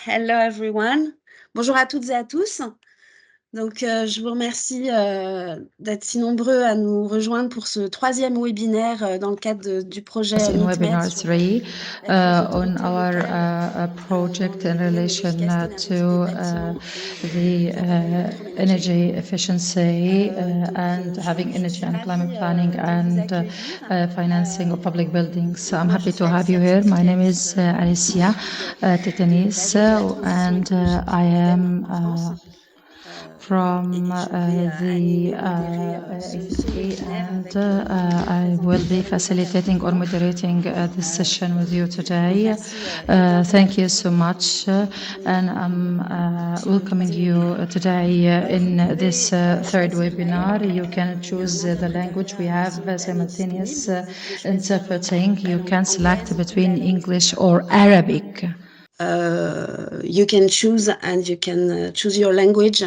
Hello everyone. Bonjour à toutes et à tous. Donc, je vous remercie d'être si nombreux à nous rejoindre pour ce troisième webinaire dans le cadre du projet in MeetMed webinar sur 3 la on our project in relation to the energy efficiency and having energy and climate planning and financing of public buildings. I'm happy to have you here. My name is Alicia Titanis and I am from the ACT, and I will be facilitating or moderating this session with you today. Thank you so much, and I'm welcoming you today in this third webinar. You can choose the language. We have simultaneous interpreting. You can select between English or Arabic. You can choose and you can choose your language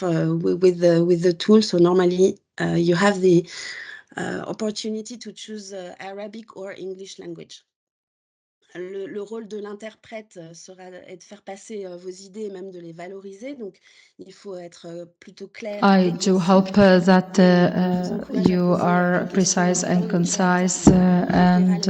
with the tool. So normally you have the opportunity to choose Arabic or English language. Le rôle de l'interprète sera de faire passer vos idées et même de les valoriser. Donc, il faut être plutôt clair. I do hope that you are precise and concise and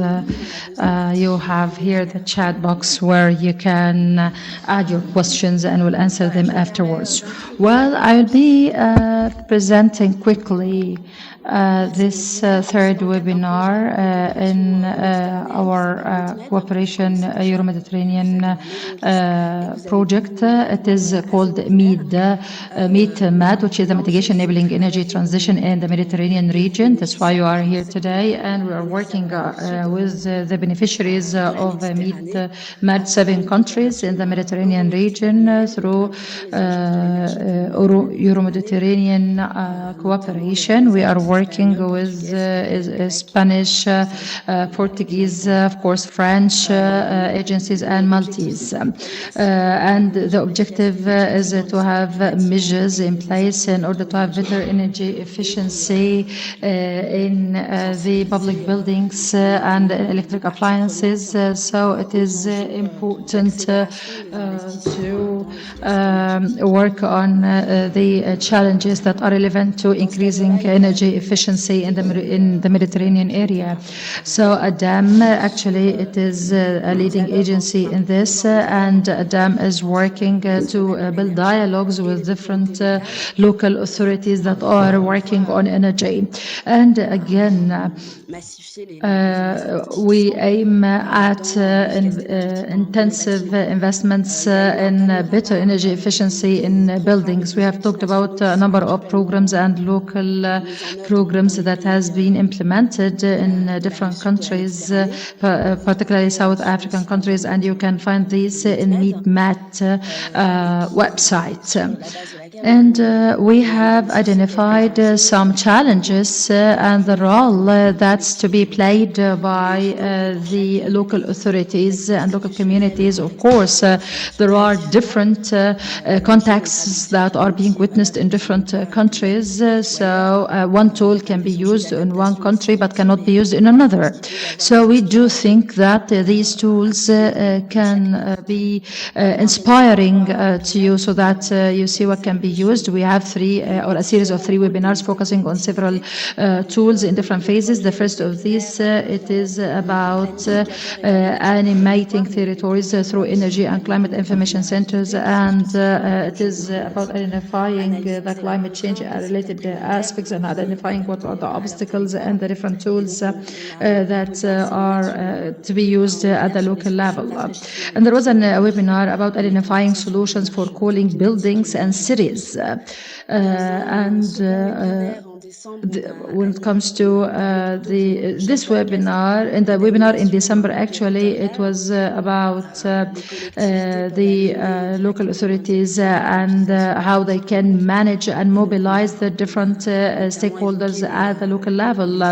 you have here the chat box where you can add your questions and we'll answer them afterwards. Well, I'll be presenting quickly this third webinar in our cooperation Euro-Mediterranean project. It is called MEET-MED, which is the Mitigation Enabling Energy Transition in the Mediterranean region. That's why you are here today, and we are working with the beneficiaries of MEET-MED, 7 countries in the Mediterranean region through Euro-Mediterranean cooperation. We are working with Spanish, Portuguese, of course, French agencies and Maltese. And the objective is to have measures in place in order to have better energy efficiency in the public buildings and electric appliances. So it is important to work on the challenges that are relevant to increasing energy efficiency in the Mediterranean area. So ADAM, actually, it is a leading agency in this, and ADAM is working to build dialogues with different local authorities that are working on energy. And again, we aim at intensive investments in better energy efficiency in buildings. We have talked about a number of programs and local programs that has been implemented in different countries, particularly South African countries, and you can find these in MEET-MED website. And we have identified some challenges and the role that's to be played by the local authorities and local communities. Of course, there are different contexts that are being witnessed in different countries. So one tool can be used in one country but cannot be used in another. So we do think that these tools can be inspiring to you so that you see what can be used. We have a series of 3 webinars focusing on several tools in different phases. The first of these, it is about animating territories through energy and climate information centers, and it is about identifying the climate change related aspects and identifying what are the obstacles and the different tools that are to be used at the local level. And there was a webinar about identifying solutions for cooling buildings and cities. When it comes to this webinar, in the webinar in December, actually, it was about the local authorities and how they can manage and mobilize the different stakeholders at the local level.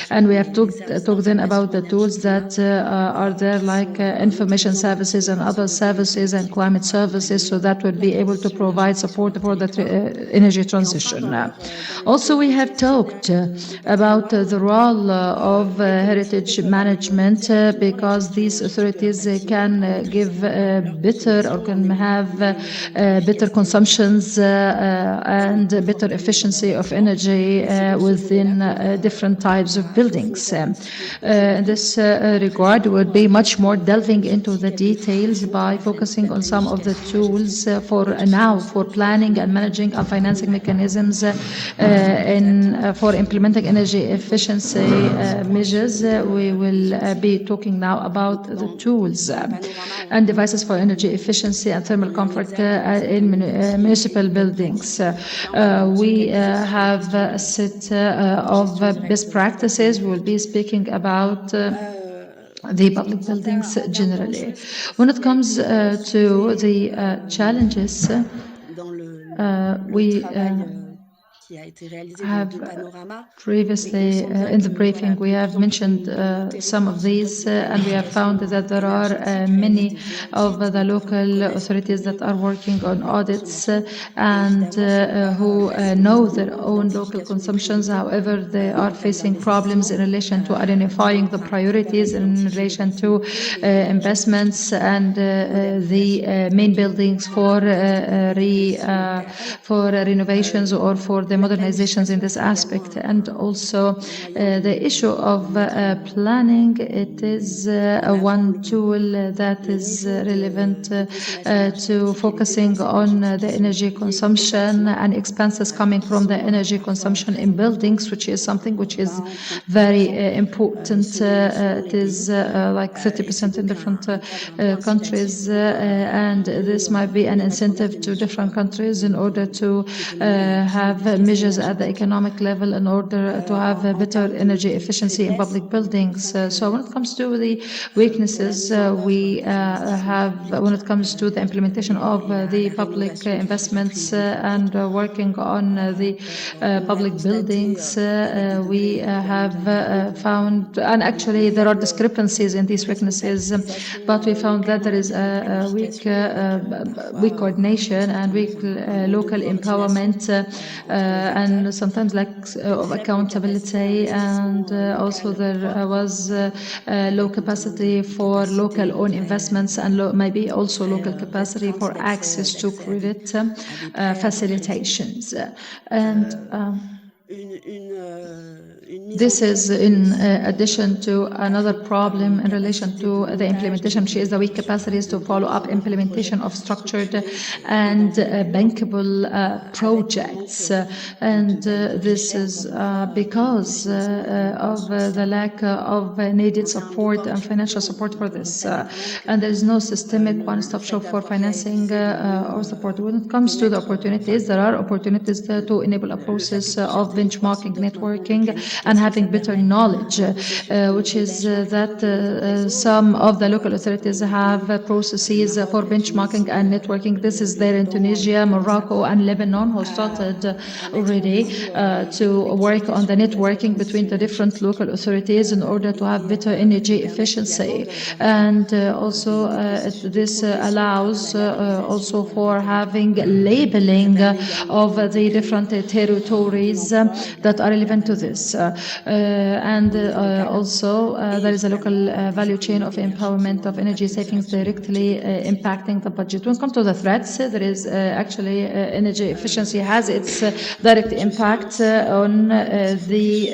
And we have talked then about the tools that are there, like information services and other services and climate services, so that would be able to provide support for the energy transition. Also, we have have talked about the role of heritage management because these authorities can give better or can have better consumptions and better efficiency of energy within different types of buildings. In this regard, we would be much more delving into the details by focusing on some of the tools for planning and managing and financing mechanisms for implementing energy efficiency measures. We will be talking now about the tools and devices for energy efficiency and thermal comfort in municipal buildings. We have a set of best practices. We will be speaking about the public buildings generally. When it comes to the challenges, we have previously in the briefing we have mentioned some of these and we have found that there are many of the local authorities that are working on audits and who know their own local consumptions. However, they are facing problems in relation to identifying the priorities in relation to investments and the main buildings for renovations or for the modernizations in this aspect. And also the issue of planning, it is one tool that is relevant to focusing on the energy consumption and expenses coming from the energy consumption in buildings, which is something which is very important. It is like 30% in different countries, and this might be an incentive to different countries in order to have measures at the economic level in order to have a better energy efficiency in public buildings. So when it comes to the weaknesses we have, when it comes to the implementation of the public investments and working on the public buildings, we have found, and actually there are discrepancies in these weaknesses, but we found that there is a weak coordination and weak local empowerment and sometimes lack of accountability, and also there was low capacity for local owned investments and maybe also local capacity for access to credit facilitations. And this is in addition to another problem in relation to the implementation, which is the weak capacities to follow up implementation of structured and bankable projects. And this is because of the lack of needed support and financial support for this. And there is no systemic one-stop shop for financing or support. When it comes to the opportunities, there are opportunities to enable a process of benchmarking, networking, and having better knowledge, which is that some of the local authorities have processes for benchmarking and networking. This is there in Tunisia, Morocco, and Lebanon, who started already to work on the networking between the different local authorities in order to have better energy efficiency. And also this allows also for having labeling of the different territories that are relevant to this. And also there is a local value chain of empowerment of energy savings directly impacting the budget. When it comes to the threats, there is actually energy efficiency has its direct impact on the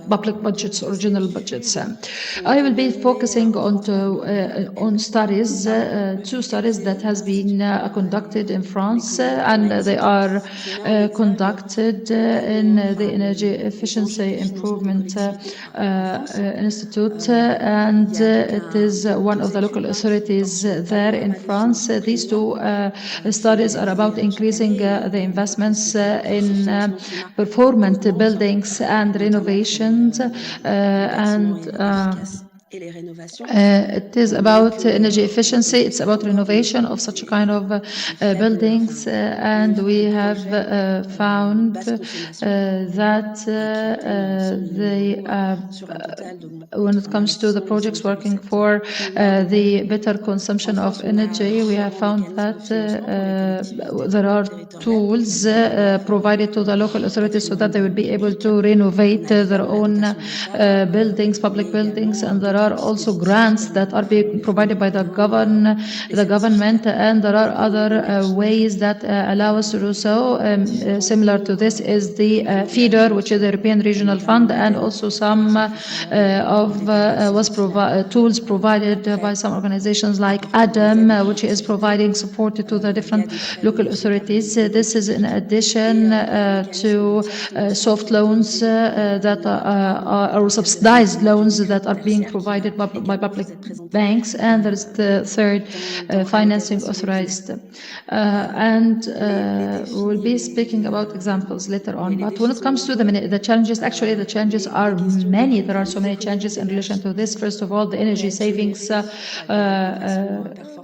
public budgets or general budgets. I will be focusing on studies, two studies that has been conducted in France, and they are conducted in the Energy Efficiency Improvement Institute, and it is one of the local authorities there in France. These two studies are about increasing the investments in performant buildings and renovations, and It is about energy efficiency. It's about renovation of such kind of buildings, and we have found that when it comes to the projects working for the better consumption of energy, we have found that there are tools provided to the local authorities so that they will be able to renovate their own buildings, public buildings, and there are also grants that are being provided by the government, and there are other ways that allow us to do so. Similar to this is the FEDER, which is the European Regional Fund, and also some tools provided by some organizations like ADAM, which is providing support to the different local authorities. This is in addition to soft loans that are or subsidized loans that are being provided by public banks, and there is the third financing authorized. We'll be speaking about examples later on. But when it comes to the challenges, actually the challenges are many. There are so many challenges in relation to this. First of all, the energy savings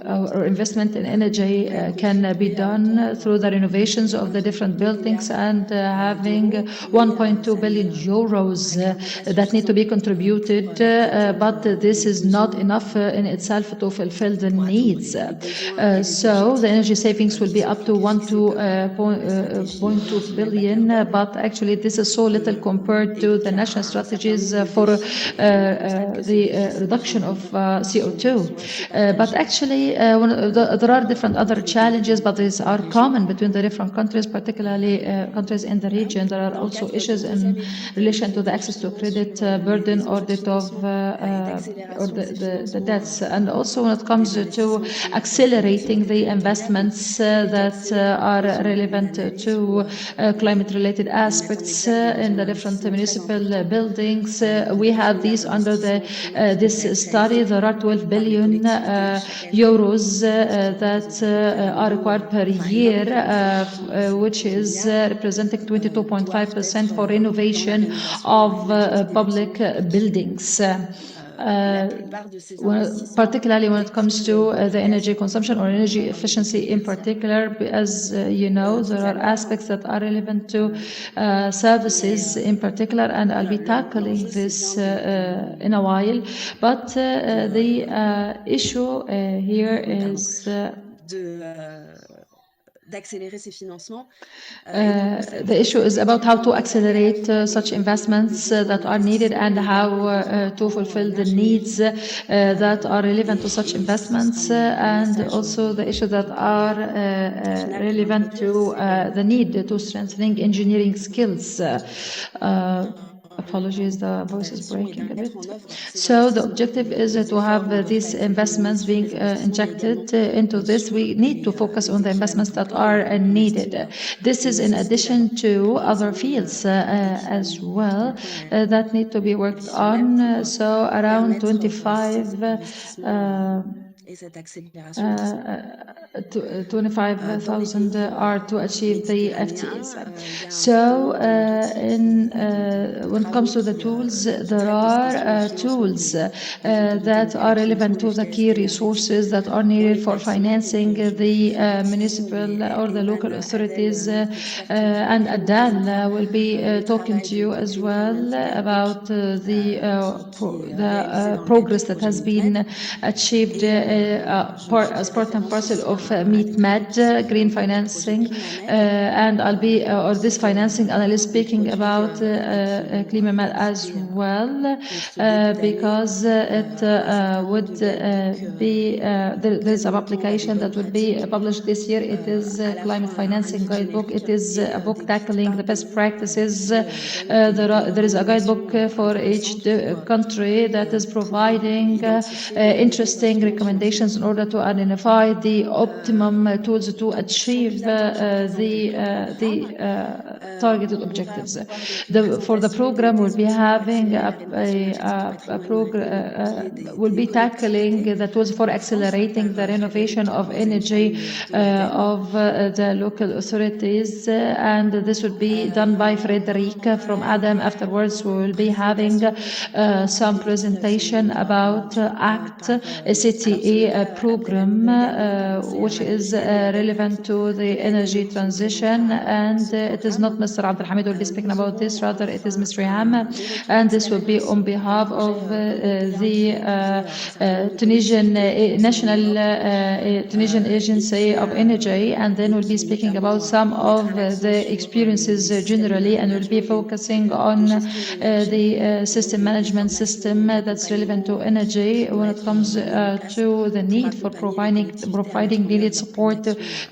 or investment in energy can be done through the renovations of the different buildings, and having 1.2 billion euros that need to be contributed, but this is not enough in itself to fulfill the needs. So the energy savings will be up to 1.2 billion, but actually this is so little compared to the national strategies for the reduction of CO2. But actually there are different other challenges, but these are common between the different countries, particularly countries in the region. There are also issues in relation to the access to credit burden or debt of the debts, and also when it comes to accelerating the investments that are relevant to climate-related aspects in the different municipal buildings. We have these under this study. There are 12 billion euros that are required per year, which is representing 22.5% for renovation of public buildings. Particularly when it comes to the energy consumption or energy efficiency in particular, as you know, there are aspects that are relevant to services in particular, and I'll be tackling this in a while. But the issue here is the issue is about how to accelerate such investments that are needed, and how to fulfill the needs that are relevant to such investments, and also the issues that are relevant to the need to strengthening engineering skills. Apologies, the voice is breaking a bit. So the objective is to have these investments being injected into this. We need to focus on the investments that are needed. This is in addition to other fields as well that need to be worked on. So around 25,000 are to achieve the FTEs. So when it comes to the tools, there are tools that are relevant to the key resources that are needed for financing the municipal or the local authorities, and Adal will be talking to you as well about the progress that has been achieved as part and parcel of MeetMed green financing, and I'll be this financing analyst speaking about ClimaMed as well, because it would be there's a publication that will be published this year. It is Climate Financing Guidebook. It is a book tackling the best practices. There is a guidebook for each country that is providing interesting recommendations recommendations in order to identify the optimum tools to achieve the targeted objectives. For the program, we'll be having we'll be tackling the tools for accelerating the renovation of energy of the local authorities, and this will be done by Frederic from Adam. Afterwards, we will be having some presentation about ACT, a CTA program, which is relevant to the energy transition, and it is not Mr. Abdelhamid who will be speaking about this, rather it is Ms. Riham, and this will be on behalf of the Tunisian National Tunisian Agency of Energy, and then we'll be speaking about some of the experiences generally, and we'll be focusing on the system management system that's relevant to energy when it comes to the need for providing needed support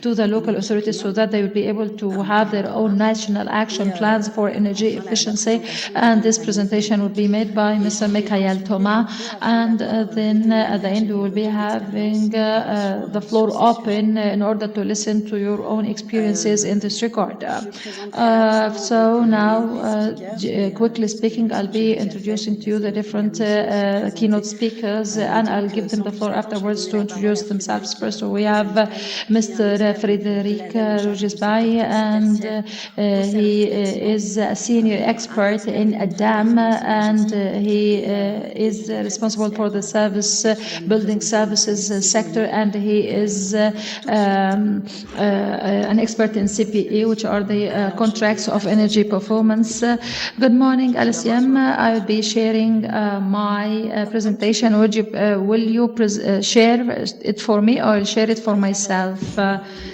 to the local authorities so that they will be able to have their own national action plans for energy efficiency. And this presentation will be made by Mr. Mikhail Thomas, and then at the end we will be having the floor open in order to listen to your own experiences in this regard. So now, quickly speaking, I'll be introducing to you the different keynote speakers, and I'll give them the floor afterwards to introduce themselves first. So we have Mr. Frédéric Rougesbaye, and he is a senior expert in ADAM, and he is responsible for the building services sector, and he is an expert in CPE, which are the contracts of energy performance. Good morning, LSM. I will be sharing my presentation. Will you share it for me, or I'll share it for myself?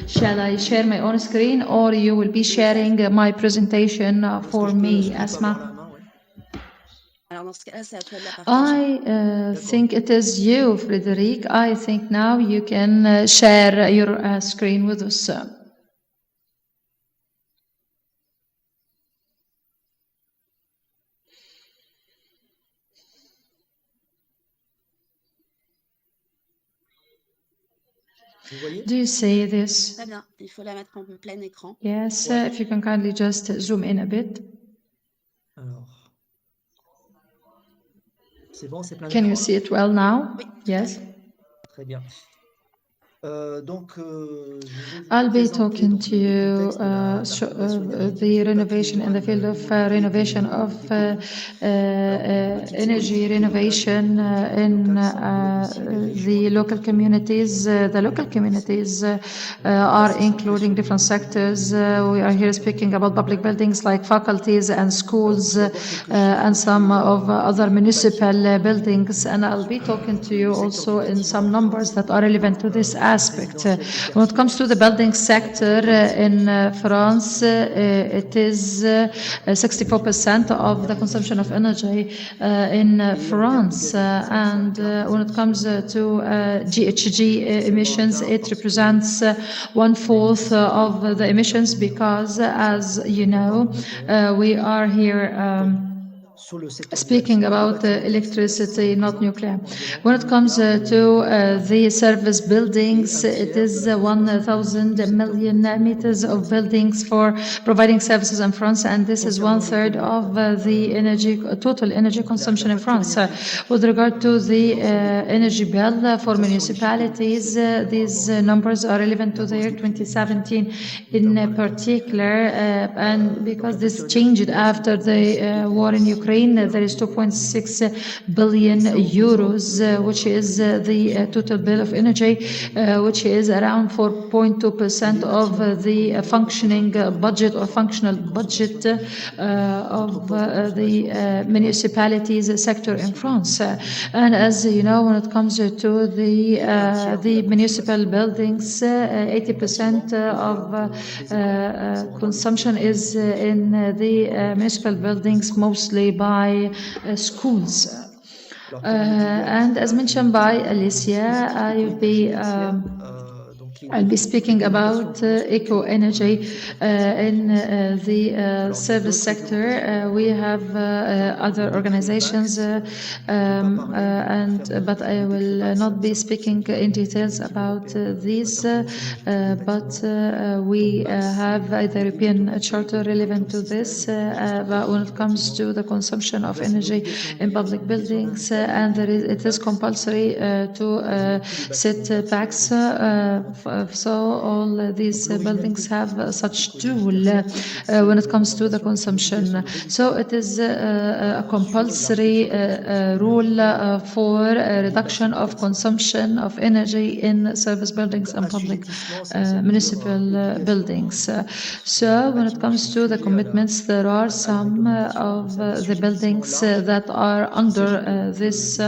Shall I share my own screen, or you will be sharing my presentation for me, Asma? I think it is you, Frédéric. I think now you can share your screen with us. Do you see this? Yes, if you can kindly just zoom in a bit. Can you see it well now? Yes. I'll be talking to you the renovation in the field of renovation of energy renovation in the local communities. The local communities are including different sectors. We are here speaking about public buildings like faculties and schools and some of other municipal buildings, and I'll be talking to you also in some numbers that are relevant to this aspect. When it comes to the building sector in France, it is 64% of the consumption of energy in France, and when it comes to GHG emissions, it represents 1/4 of the emissions, because, as you know, we are here speaking about electricity, not nuclear. When it comes to the service buildings, it is 1,000 million meters of buildings for providing services in France, and this is 1/3 of the total energy consumption in France. With regard to the energy bill for municipalities, these numbers are relevant to the year 2017 in particular, and because this changed after the war in Ukraine, there is 2.6 billion euros, which is the total bill of energy, which is around 4.2% of the functioning budget or functional budget of the municipalities sector in France. And as you know, when it comes to the municipal buildings, 80% of consumption is in the municipal buildings, mostly by schools. And as mentioned by Alicia, I will be I'll be speaking about eco-energy in the service sector. We have other organizations, but I will not be speaking in details about these. But we have the European Charter relevant to this. But when it comes to the consumption of energy in public buildings, and it is compulsory to set packs. So all these buildings have such tool when it comes to the consumption. So it is a compulsory rule for reduction of consumption of energy in service buildings and public municipal buildings. So when it comes to the commitments, there are some of the buildings that are under this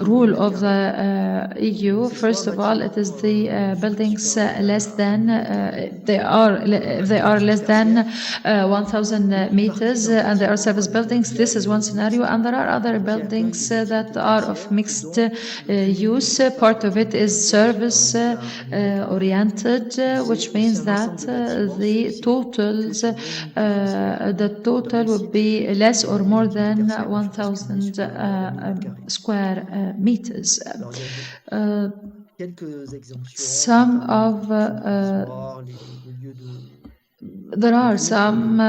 rule of the EU. First of all, it is the buildings less than they are less than 1,000 meters, and they are service buildings. This is one scenario, and there are other buildings that are of mixed use. Part of it is service oriented, which means that the total would be less or more than 1,000 square meters. Some of there are some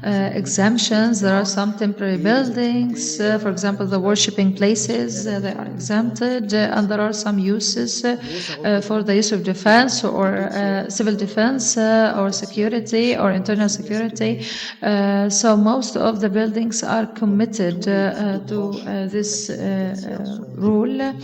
exemptions. There are some temporary buildings. For example, the worshipping places, they are exempted. And there are some uses for the use of defense or civil defense or security or internal security. So most of the buildings are committed to this rule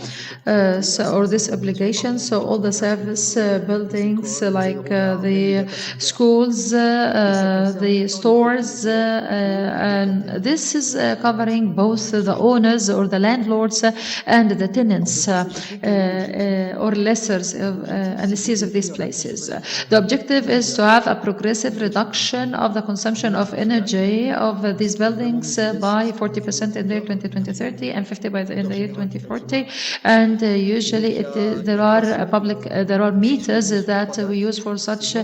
or this obligation. So all the service buildings like the schools, the stores, and this is covering both the owners or the landlords and the tenants or lessors and lessees of these places. The objective is to have a progressive reduction of the consumption of energy of these buildings by 40% in the year 2030 and 50% by in the year 2040. And usually there are meters that we use for such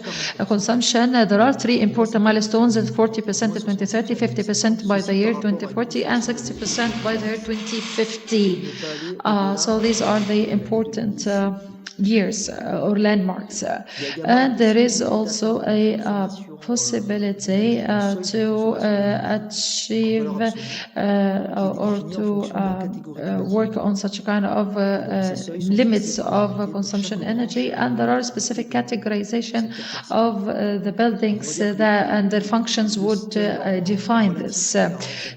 consumption. There are three important milestones: 40% in 2030, 50% by the year 2040, and 60% by the year 2050. So these are the important years or landmarks. And there is also a possibility to achieve or to work on such a kind of limits of consumption energy, and there are specific categorization of the buildings and their functions would define this.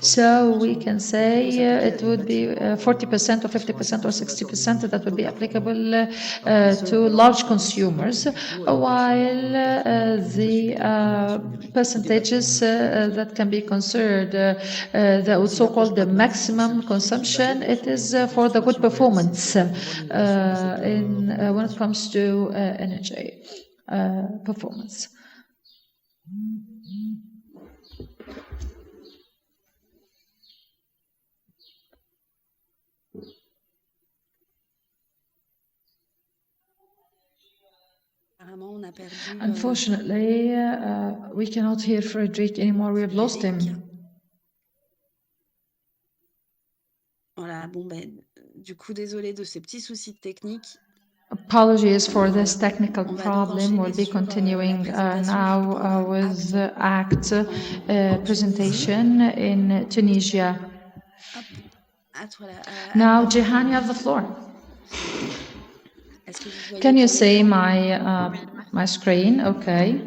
So we can say it would be 40% or 50% or 60% that would be applicable to large consumers, while the percentages that can be considered the so-called the maximum consumption, it is for the good performance when it comes to energy performance. Unfortunately, we cannot hear Frederic anymore. We have lost him. Voilà, bon ben, du coup, désolé de ces petits soucis techniques. Apologies for this technical problem. We'll be continuing now with the ACT presentation in Tunisia. Now, Jihan, you have the floor. Can you see my screen? Okay.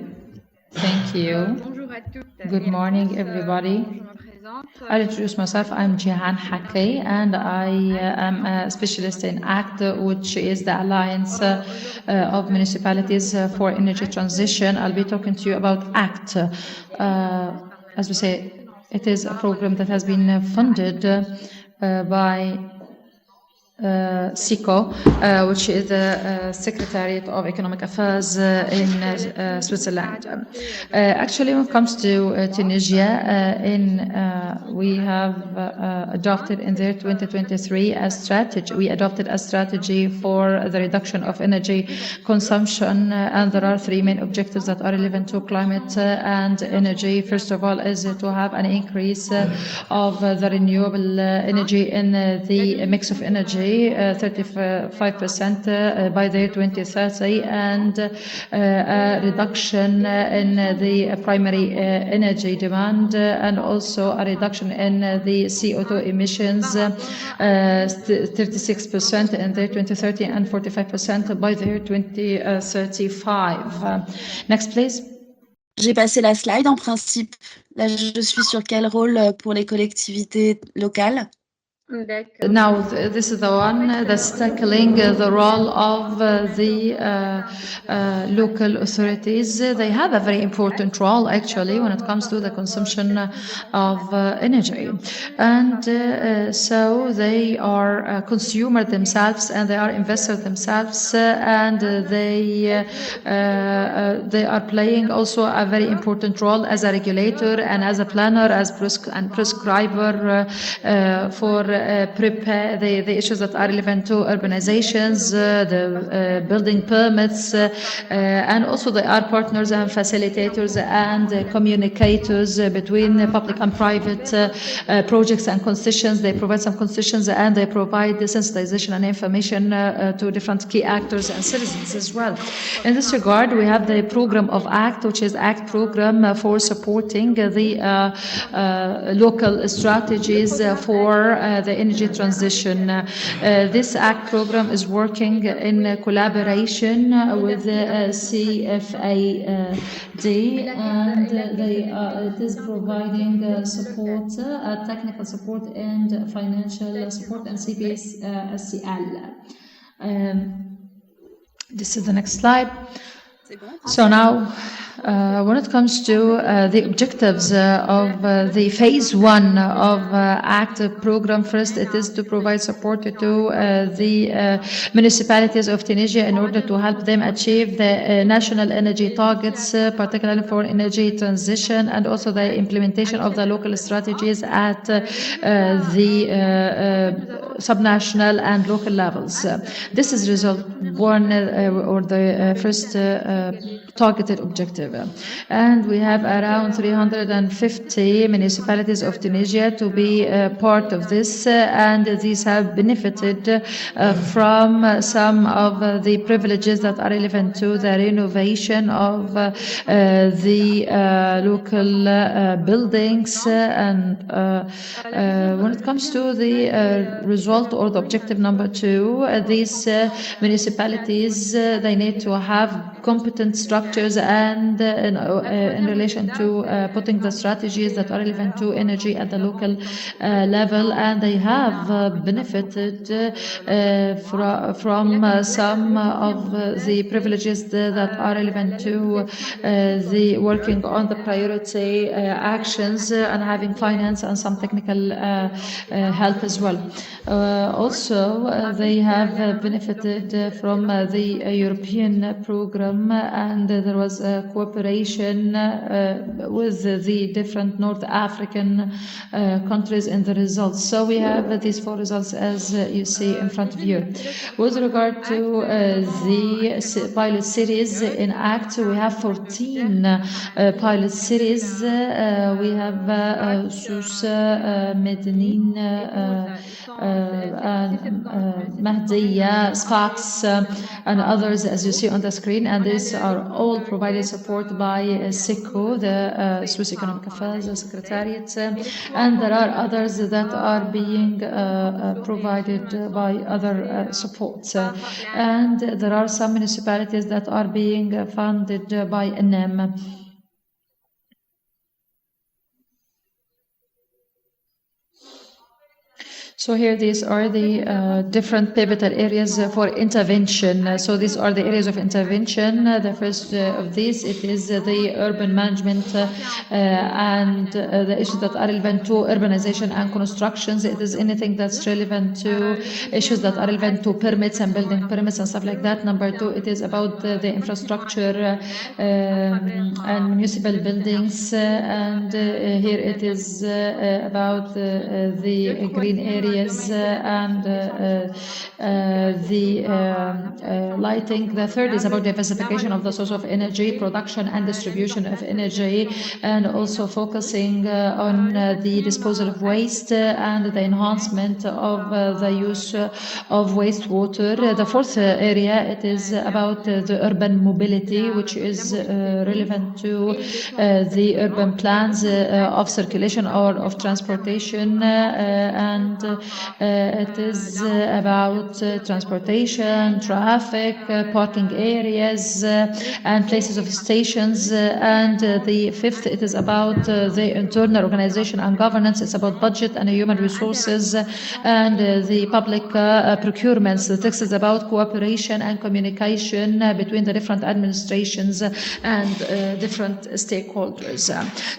Thank you. Good morning, everybody. I'll introduce myself. I'm Jihan Haki, and I am a specialist in ACT, which is the Alliance of Municipalities for Energy Transition. I'll be talking to you about ACT. As we say, it is a program that has been funded by SICO, which is the Secretariat of Economic Affairs in Switzerland. Actually, when it comes to Tunisia, we have adopted in their 2023 a strategy. We adopted a strategy for the reduction of energy consumption, and there are three main objectives that are relevant to climate and energy. First of all, is to have an increase of the renewable energy in the mix of energy. 35% by the year 2030, and a reduction in the primary energy demand, and also a reduction in the CO2 emissions, 36% in the year 2030 and 45% by the year 2035. Next, please. J'ai passé la slide en principe. Là, je suis sur quel rôle pour les collectivités locales? Now, this is the one that's tackling the role of the local authorities. They have a very important role, actually, when it comes to the consumption of energy. And so they are consumers themselves, and they are investors themselves, and they are playing also a very important role as a regulator and as a planner, as prescriber for prepare the issues that are relevant to urbanizations, the building permits, and also they are partners and facilitators and communicators between public and private projects and concessions. They provide some concessions, and they provide the sensitization and information to different key actors and citizens as well. In this regard, we have the program of ACT, which is ACT program for supporting the local strategies for the energy transition. This ACT program is working in collaboration with CFAD, and it is providing support, technical support and financial support, and CPSCL. This is the next slide. So now, when it comes to the objectives of the phase one of ACT program, first it is to provide support to the municipalities of Tunisia in order to help them achieve the national energy targets, particularly for energy transition, and also the implementation of the local strategies at the subnational and local levels. This is result one, or the first targeted objective. And we have around 350 municipalities of Tunisia to be part of this, and these have benefited from some of the privileges that are relevant to the renovation of the local buildings. And when it comes to the result, or the objective number two, these municipalities, they need to have competent structures and in relation to putting the strategies that are relevant to energy at the local level, and they have benefited from some of the privileges that are relevant to the working on the priority actions and having finance and some technical help as well. Also, they have benefited from the European program, and there was a cooperation with the different North African countries in the results. So we have these four results as you see in front of you. With regard to the pilot cities in ACT, we have 14 pilot cities. We have Sousa, Medellin, Mahdiya, Sfax, and others, as you see on the screen, and these are all provided support by SICO, the Swiss Economic Affairs Secretariat, and there are others that are being provided by other supports, and there are some municipalities that are being funded by NM. So here these are the different pivotal areas for intervention. So these are the areas of intervention. The first of these, it is the urban management and the issues that are relevant to urbanization and constructions. It is anything that's relevant to issues that are relevant to permits and building permits and stuff like that. Number two, it is about the infrastructure and municipal buildings. And here it is about the green areas and the lighting. The third is about diversification of the source of energy, production and distribution of energy, and also focusing on the disposal of waste and the enhancement of the use of wastewater. The fourth area, it is about the urban mobility, which is relevant to the urban plans of circulation or of transportation, and it is about transportation, traffic, parking areas, and places of stations. And the fifth, it is about the internal organization and governance. It's about budget and human resources and the public procurements. The text is about cooperation and communication between the different administrations and different stakeholders.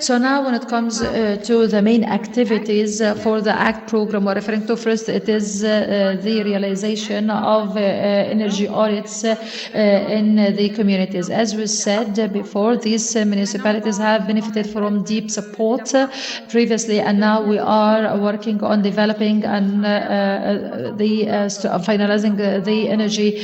So now when it comes to the main activities for the ACT program we're referring to, first it is the realization of energy audits in the communities. As we said before, these municipalities have benefited from deep support previously, and now we are working on developing and finalizing the energy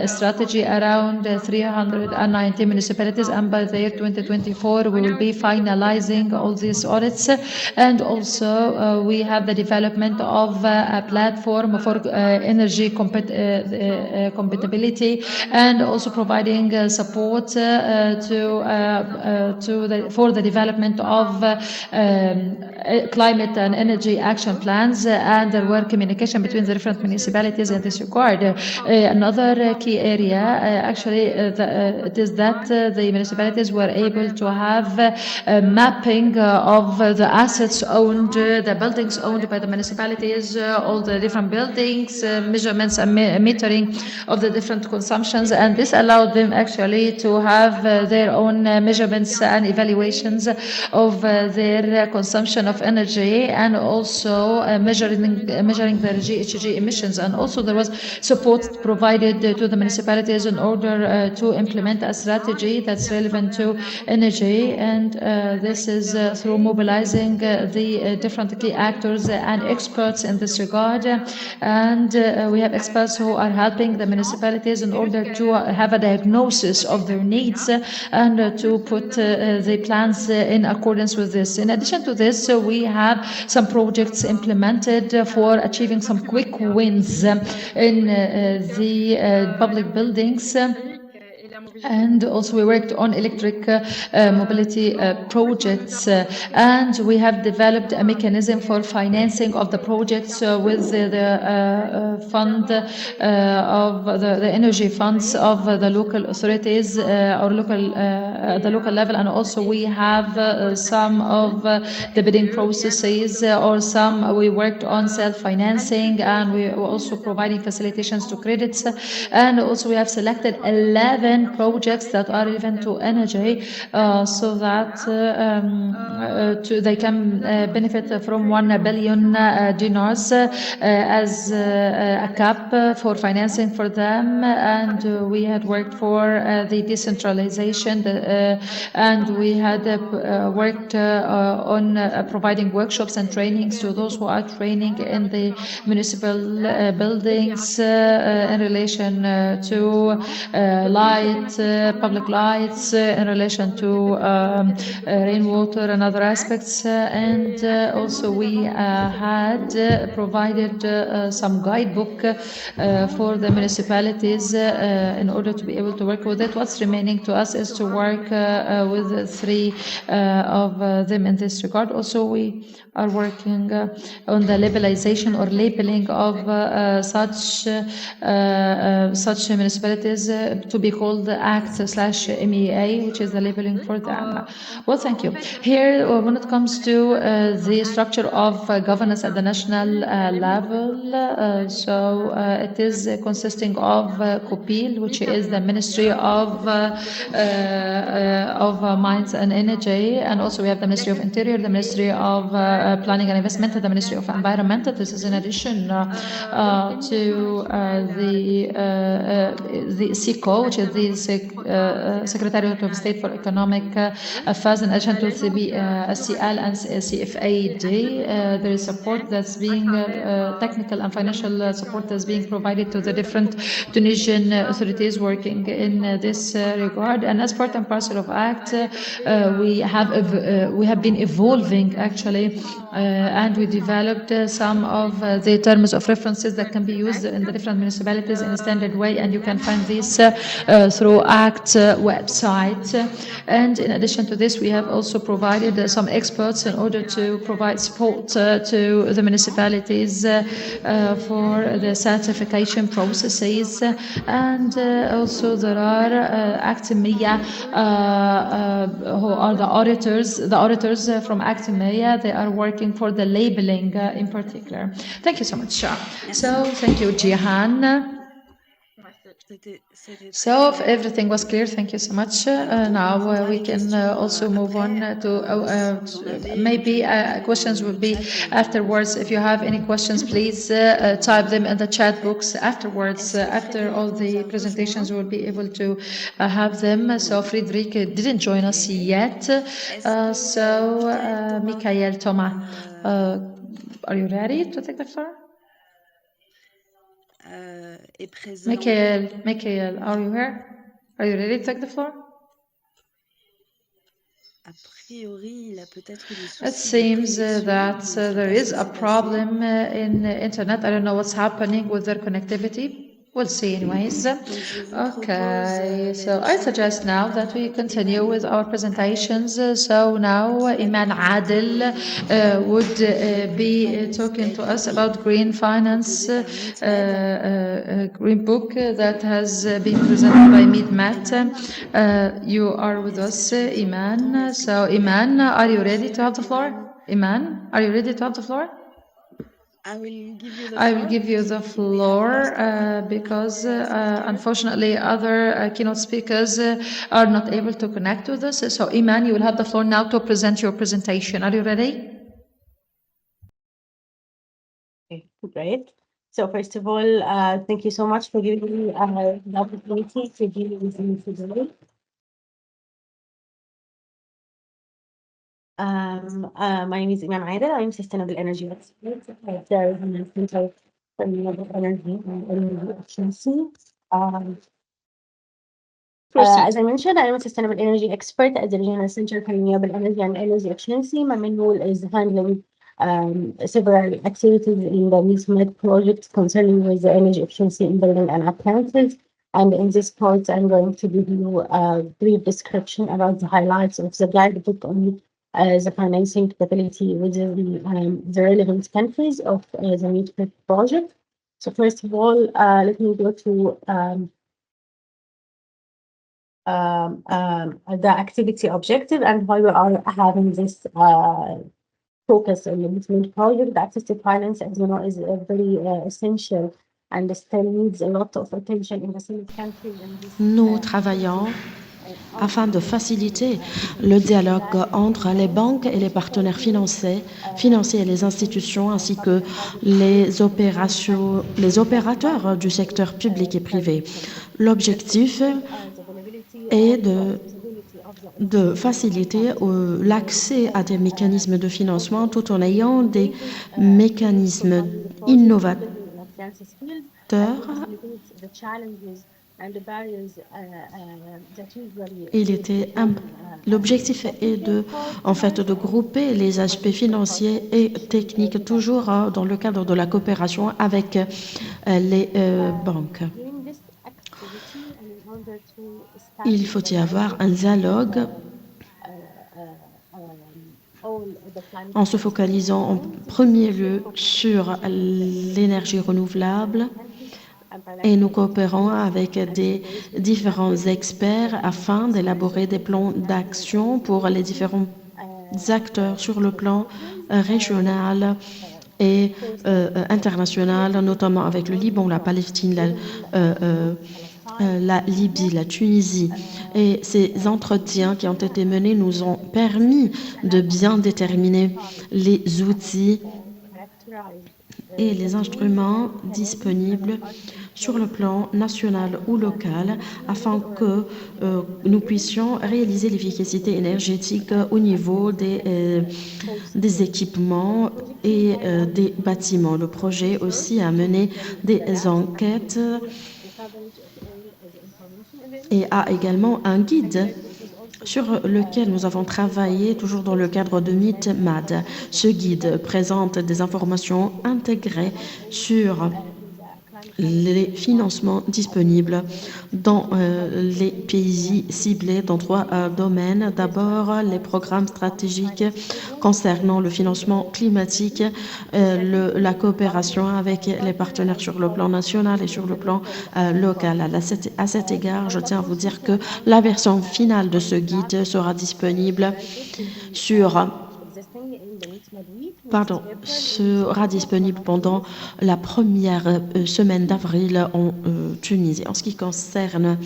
strategy around 390 municipalities, and by the year 2024 we will be finalizing all these audits. And also we have the development of a platform for energy compatibility, and also providing support for the development of climate and energy action plans, and there were communication between the different municipalities in this regard. Another key area it is that the municipalities were able to have mapping of the assets owned, the buildings owned by the municipalities, all the different buildings, measurements and metering of the different consumptions, and this allowed them actually to have their own measurements and evaluations of their consumption of energy, and also measuring the GHG emissions. And also there was support provided to the municipalities in order to implement a strategy that's relevant to energy, and this is through mobilizing the different key actors and experts in this regard. And we have experts who are helping the municipalities in order to have a diagnosis of their needs and to put the plans in accordance with this. In addition to this, we have some projects implemented for achieving some quick wins in the public buildings. And also we worked on electric mobility projects, and we have developed a mechanism for financing of the projects with the fund of the energy funds of the local authorities or the local level. And also we have some of the bidding processes, or some we worked on self-financing, and we were also providing facilitations to credits. And also we have selected 11 projects that are relevant to energy, so that they can benefit from 1 billion dinars as a cap for financing for them. And we had worked for the decentralization, and we had worked on providing workshops and trainings to those who are training in the municipal buildings in relation to public lights, in relation to rainwater and other aspects. And also we had provided some guidebook for the municipalities in order to be able to work with it. What's remaining to us is to work with 3 of them in this regard. Also we are working on the labelization or labeling of such municipalities to be called called ACT/MEA, which is the labeling for them. Well, thank you. Here, when it comes to the structure of governance at the national level, it is consisting of COPIL, which is the Ministry of Mines and Energy, and also we have the Ministry of Interior, the Ministry of Planning and Investment, and the Ministry of Environment. This is in addition to the SECO, which is the Secretariat of State for Economic Affairs, in addition to the SCL and CFAD. There is support that's being technical and financial support that's being provided to the different Tunisian authorities working in this regard. And as part and parcel of ACT, we have been evolving actually, and we developed some of the terms of references that can be used in the different municipalities in a standard way, and you can find this through ACT website. And in addition to this, we have also provided some experts in order to provide support to the municipalities for the certification processes. And also there are ACT-MEA who are the auditors from ACT-MEA. They are working for the labeling in particular. Thank you so much. So thank you, Jihan. So if everything was clear, thank you so much. Now we can also move on to maybe questions will be afterwards. If you have any questions, please type them in the chat box afterwards. After all the presentations, we'll be able to have them. So Friedrich didn't join us yet. So Michael Thomas, are you ready to take the floor? Michael, are you here? Are you ready to take the floor? It seems that there is a problem in the internet. I don't know what's happening with their connectivity. We'll see anyways. Okay, so I suggest now that we continue with our presentations. So now Iman Adel would be talking to us about green finance, green book that has been presented by MidMat. You are with us, Iman. So Iman, are you ready to have the floor? Iman, are you ready to have the floor? I will give you the floor because unfortunately other keynote speakers are not able to connect with us. So Iman, you will have the floor now to present your presentation. Are you ready? Okay, great. So first of all, thank you so much for giving me the opportunity to be with you today. My name is Iman Adel. I'm sustainable energy expert at the Center for Renewable Energy and Energy Efficiency. As I mentioned, I am a sustainable energy expert at the Regional Center for Renewable Energy and Energy Efficiency. My main role is handling several activities in the MidMat project concerning with the energy efficiency in building and appliances. And in this part, I'm going to give you a brief description about the highlights of the guidebook on the financing capability within the relevant countries of the MidMat project. So first of all, let me go to the activity objective and why we are having this focus on the MidMat project. The access to finance, as you know, is very essential and still needs a lot of attention in the same country. Nous travaillons afin de faciliter le dialogue entre les banques et les partenaires financiers et les institutions, ainsi que les opérateurs du secteur public et privé. L'objectif est de faciliter l'accès à des mécanismes de financement tout en ayant des mécanismes innovateurs. L'objectif est de grouper les aspects financiers et techniques, toujours dans le cadre de la coopération avec les banques. Il faut y avoir un dialogue en se focalisant en premier lieu sur l'énergie renouvelable, et nous coopérons avec des différents experts afin d'élaborer des plans d'action pour les différents acteurs sur le plan régional et international, notamment avec le Liban, la Palestine, la Libye, la Tunisie. Et ces entretiens qui ont été menés nous ont permis de bien déterminer les outils et les instruments disponibles sur le plan national ou local afin que nous puissions réaliser l'efficacité énergétique au niveau des équipements et des bâtiments. Le projet aussi a mené des enquêtes et a également un guide sur lequel nous avons travaillé toujours dans le cadre de MIT-MAD. Ce guide présente des informations intégrées sur les financements disponibles dans les pays ciblés dans 3 domaines. D'abord, les programmes stratégiques concernant le financement climatique, la coopération avec les partenaires sur le plan national et sur le plan local. À cet égard, je tiens à vous dire que la version finale de ce guide sera disponible sera disponible pendant la première semaine d'avril en Tunisie. En ce qui concerne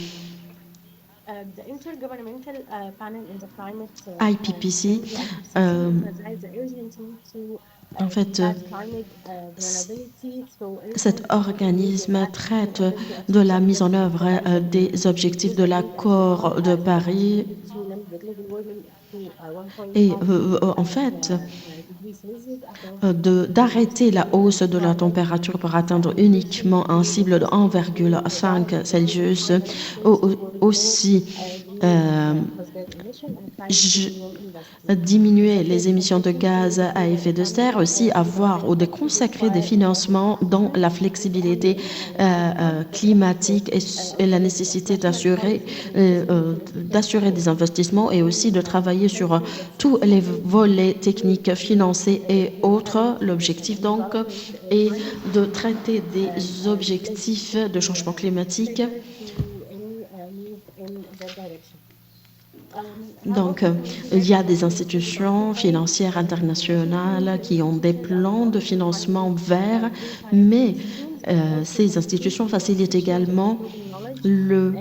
IPPC, en fait, cet organisme traite de la mise en œuvre des objectifs de l'accord de Paris et en fait d'arrêter la hausse de la température pour atteindre uniquement un cible de 1,5 Celsius, aussi diminuer les émissions de gaz à effet de serre, aussi avoir ou de consacrer des financements dans la flexibilité climatique et la nécessité d'assurer des investissements et aussi de travailler sur tous les volets techniques, financiers et autres. L'objectif donc est de traiter des objectifs de changement climatique. Donc, il y a des institutions financières internationales qui ont des plans de financement verts, mais ces institutions facilitent également le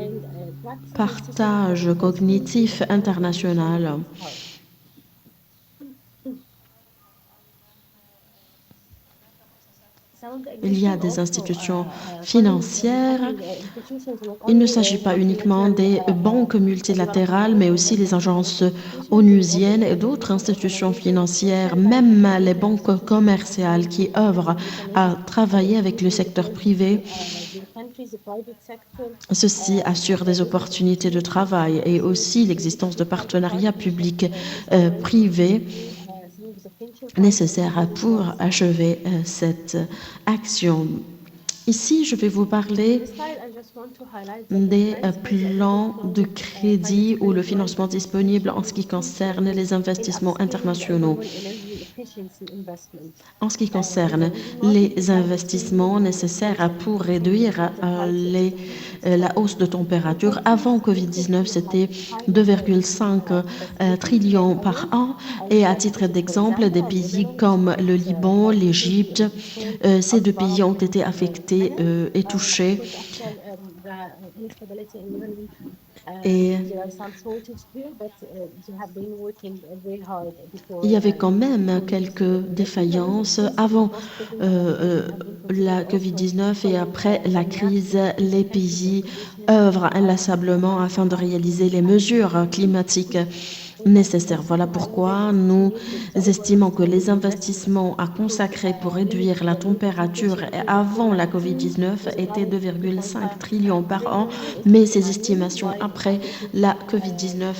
partage cognitif international. Il y a des institutions financières. Il ne s'agit pas uniquement des banques multilatérales, mais aussi les agences onusiennes et d'autres institutions financières, même les banques commerciales qui œuvrent à travailler avec le secteur privé. Ceci assure des opportunités de travail et aussi l'existence de partenariats publics-privés nécessaires pour achever cette action. Ici, je vais vous parler des plans de crédit ou le financement disponible en ce qui concerne les investissements internationaux. En ce qui concerne les investissements nécessaires pour réduire la hausse de température, avant Covid-19, c'était 2,5 trillions par an. Et à titre d'exemple, des pays comme le Liban, l'Égypte, ces 2 pays ont été affectés et touchés. Et il y avait quand même quelques défaillances avant la Covid-19 et après la crise. Les pays œuvrent inlassablement afin de réaliser les mesures climatiques nécessaires. Voilà pourquoi nous estimons que les investissements à consacrer pour réduire la température avant la Covid-19 étaient 2,5 trillions par an, mais ces estimations après la Covid-19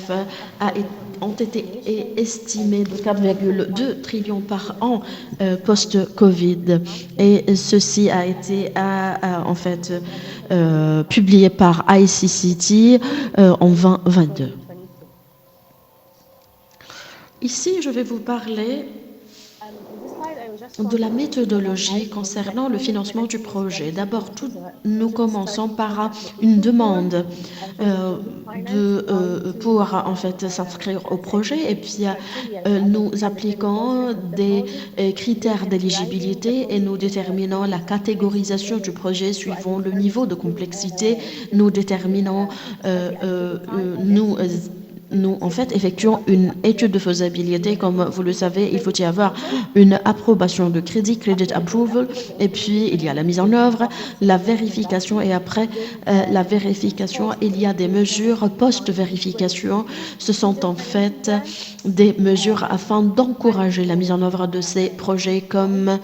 ont été estimées de 4,2 trillions par an post-Covid. Et ceci a été en fait publié par ICCT en 2022. Ici, je vais vous parler de la méthodologie concernant le financement du projet. D'abord, nous commençons par une demande pour en fait s'inscrire au projet, et puis nous appliquons des critères d'éligibilité et nous déterminons la catégorisation du projet suivant le niveau de complexité. Nous déterminons, nous, en fait, effectuons une étude de faisabilité. Comme vous le savez, il faut y avoir une approbation de crédit, credit approval, et puis il y a la mise en œuvre, la vérification, et après la vérification, il y a des mesures post-vérification. Ce sont en fait des mesures afin d'encourager la mise en œuvre de ces projets, comme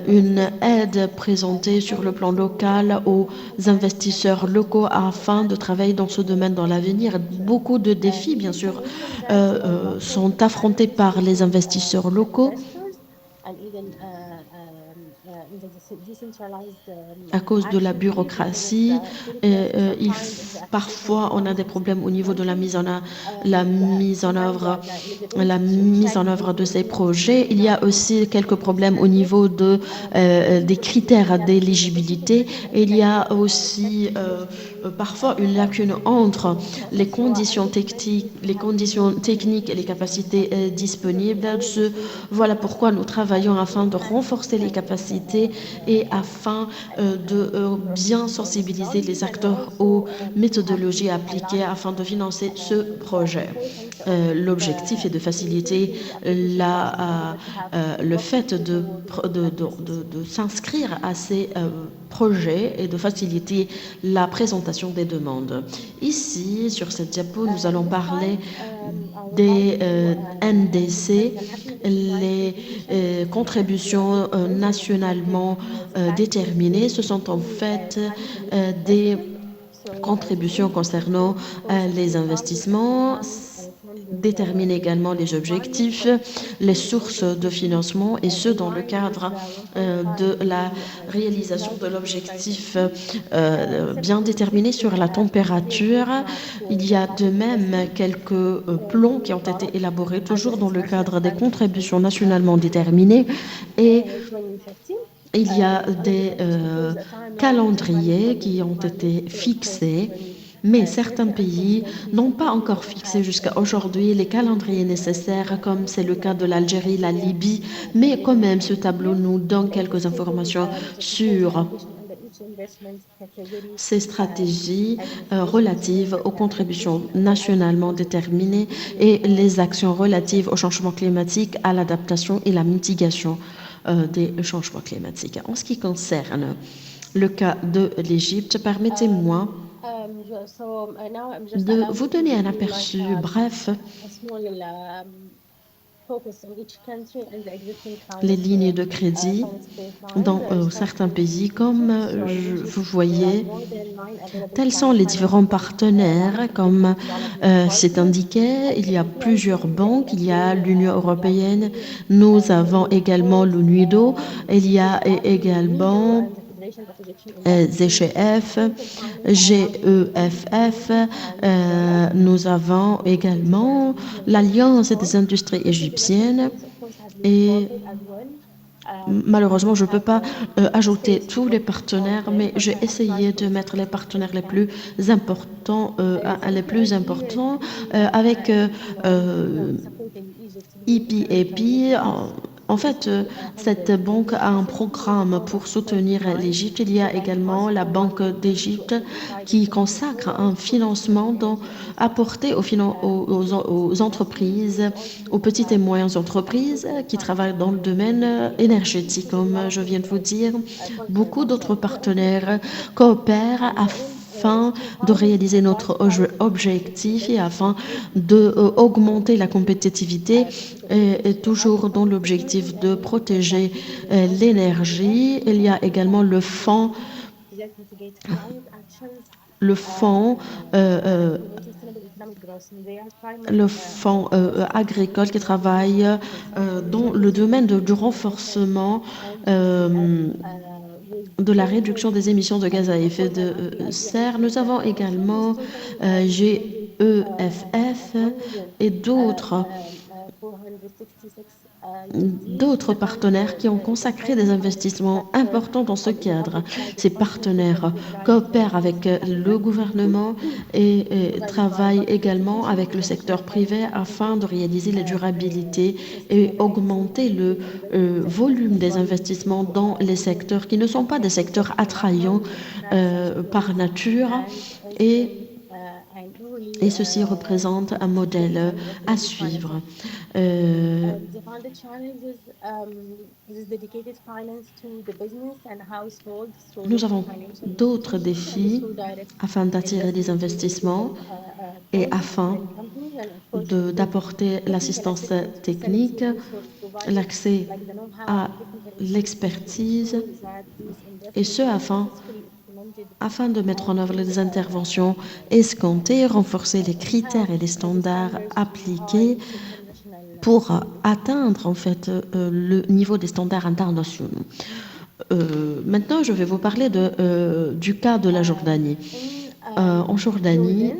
une aide présentée sur le plan local aux investisseurs locaux afin de travailler dans ce domaine dans l'avenir. Beaucoup de défis, bien sûr, sont affrontés par les investisseurs locaux à cause de la bureaucratie. Parfois, on a des problèmes au niveau de la mise en œuvre de ces projets. Il y a aussi quelques problèmes au niveau des critères d'éligibilité. Il y a aussi parfois une lacune entre les conditions techniques et les capacités disponibles. Voilà pourquoi nous travaillons afin de renforcer les capacités et afin de bien sensibiliser les acteurs aux méthodologies appliquées afin de financer ce projet. L'objectif est de faciliter le fait de s'inscrire à ces projets et de faciliter la présentation des demandes. Ici, sur cette diapo, nous allons parler des NDC, les contributions nationalement déterminées. Ce sont en fait des contributions concernant les investissements, détermine également les objectifs, les sources de financement, et ce dans le cadre de la réalisation de l'objectif bien déterminé sur la température. Il y a de même quelques plans qui ont été élaborés toujours dans le cadre des contributions nationalement déterminées, et il y a des calendriers qui ont été fixés, mais certains pays n'ont pas encore fixé jusqu'à aujourd'hui les calendriers nécessaires, comme c'est le cas de l'Algérie, la Libye, mais quand même ce tableau nous donne quelques informations sur ces stratégies relatives aux contributions nationalement déterminées et les actions relatives au changement climatique, à l'adaptation et la mitigation des changements climatiques. En ce qui concerne le cas de l'Égypte, permettez-moi de vous donner un aperçu bref les lignes de crédit dans certains pays. Comme vous voyez, tels sont les différents partenaires. Comme c'est indiqué, il y a plusieurs banques. Il y a l'Union européenne, nous avons également l'UNIDO, il y a également ZGF, GEFF, nous avons également l'Alliance des industries égyptiennes, et malheureusement je ne peux pas ajouter tous les partenaires, mais j'ai essayé de mettre les partenaires les plus importants avec EPAP. En fait, cette banque a un programme pour soutenir l'Égypte. Il y a également la Banque d'Égypte qui consacre un financement apporté aux entreprises, aux petites et moyennes entreprises qui travaillent dans le domaine énergétique. Comme je viens de vous dire, beaucoup d'autres partenaires coopèrent afin de réaliser notre objectif et afin d'augmenter la compétitivité, et toujours dans l'objectif de protéger l'énergie. Il y a également le fonds agricole qui travaille dans le domaine du renforcement de la réduction des émissions de gaz à effet de serre. Nous avons également GEFF et d'autres d'autres partenaires qui ont consacré des investissements importants dans ce cadre. Ces partenaires coopèrent avec le gouvernement et travaillent également avec le secteur privé afin de réaliser la durabilité et augmenter le volume des investissements dans les secteurs qui ne sont pas des secteurs attrayants par nature et ceci représente un modèle à suivre. Nous avons d'autres défis afin d'attirer des investissements et afin d'apporter l'assistance technique, l'accès à l'expertise, et ce afin de mettre en œuvre les interventions escomptées, renforcer les critères et les standards appliqués pour atteindre en fait le niveau des standards internationaux. Maintenant, je vais vous parler du cas de la Jordanie. En Jordanie,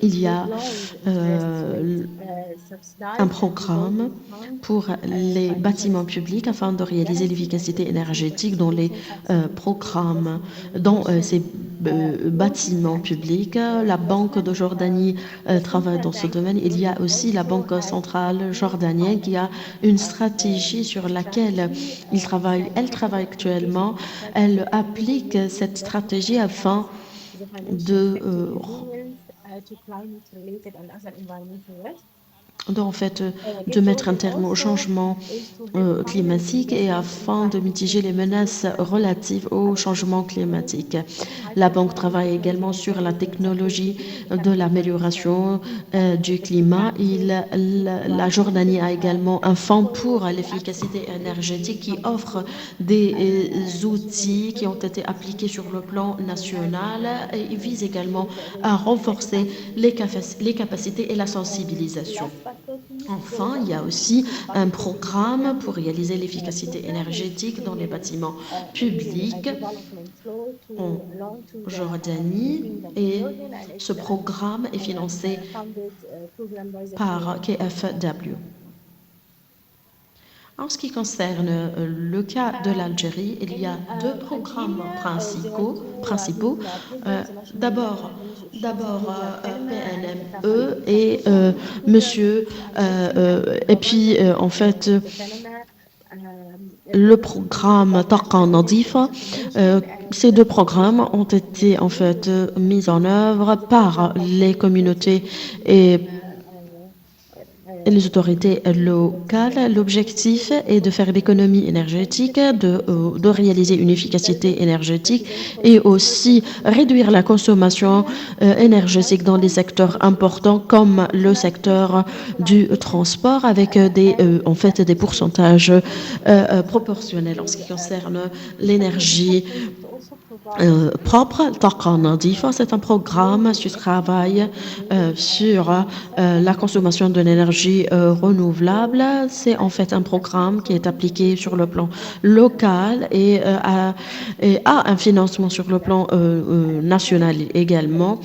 il y a un programme pour les bâtiments publics afin de réaliser l'efficacité énergétique dans les programmes, dans ces bâtiments publics. La Banque de Jordanie travaille dans ce domaine. Il y a aussi la Banque centrale jordanienne qui a une stratégie sur laquelle elle travaille actuellement. Elle applique cette stratégie afin de mettre un terme au changement climatique et afin de mitiger les menaces relatives au changement climatique. La banque travaille également sur la technologie de l'amélioration du climat. La Jordanie a également un fonds pour l'efficacité énergétique qui offre des outils qui ont été appliqués sur le plan national et il vise également à renforcer les capacités et la sensibilisation. Enfin, il y a aussi un programme pour réaliser l'efficacité énergétique dans les bâtiments publics en Jordanie et ce programme est financé par KfW. En ce qui concerne le cas de l'Algérie, il y a deux programmes principaux. D'abord PNME et en fait le programme Taqa Nadifa. Ces deux programmes ont été en fait mis en œuvre par les communautés et les autorités locales. L'objectif est de faire l'économie énergétique, de réaliser une efficacité énergétique et aussi réduire la consommation énergétique dans les secteurs importants comme le secteur du transport avec des pourcentages proportionnels en ce qui concerne l'énergie propre. Taqa Nadifa, c'est un programme qui travaille sur la consommation de l'énergie renouvelable. C'est en fait un programme qui est appliqué sur le plan local et a un financement sur le plan national également.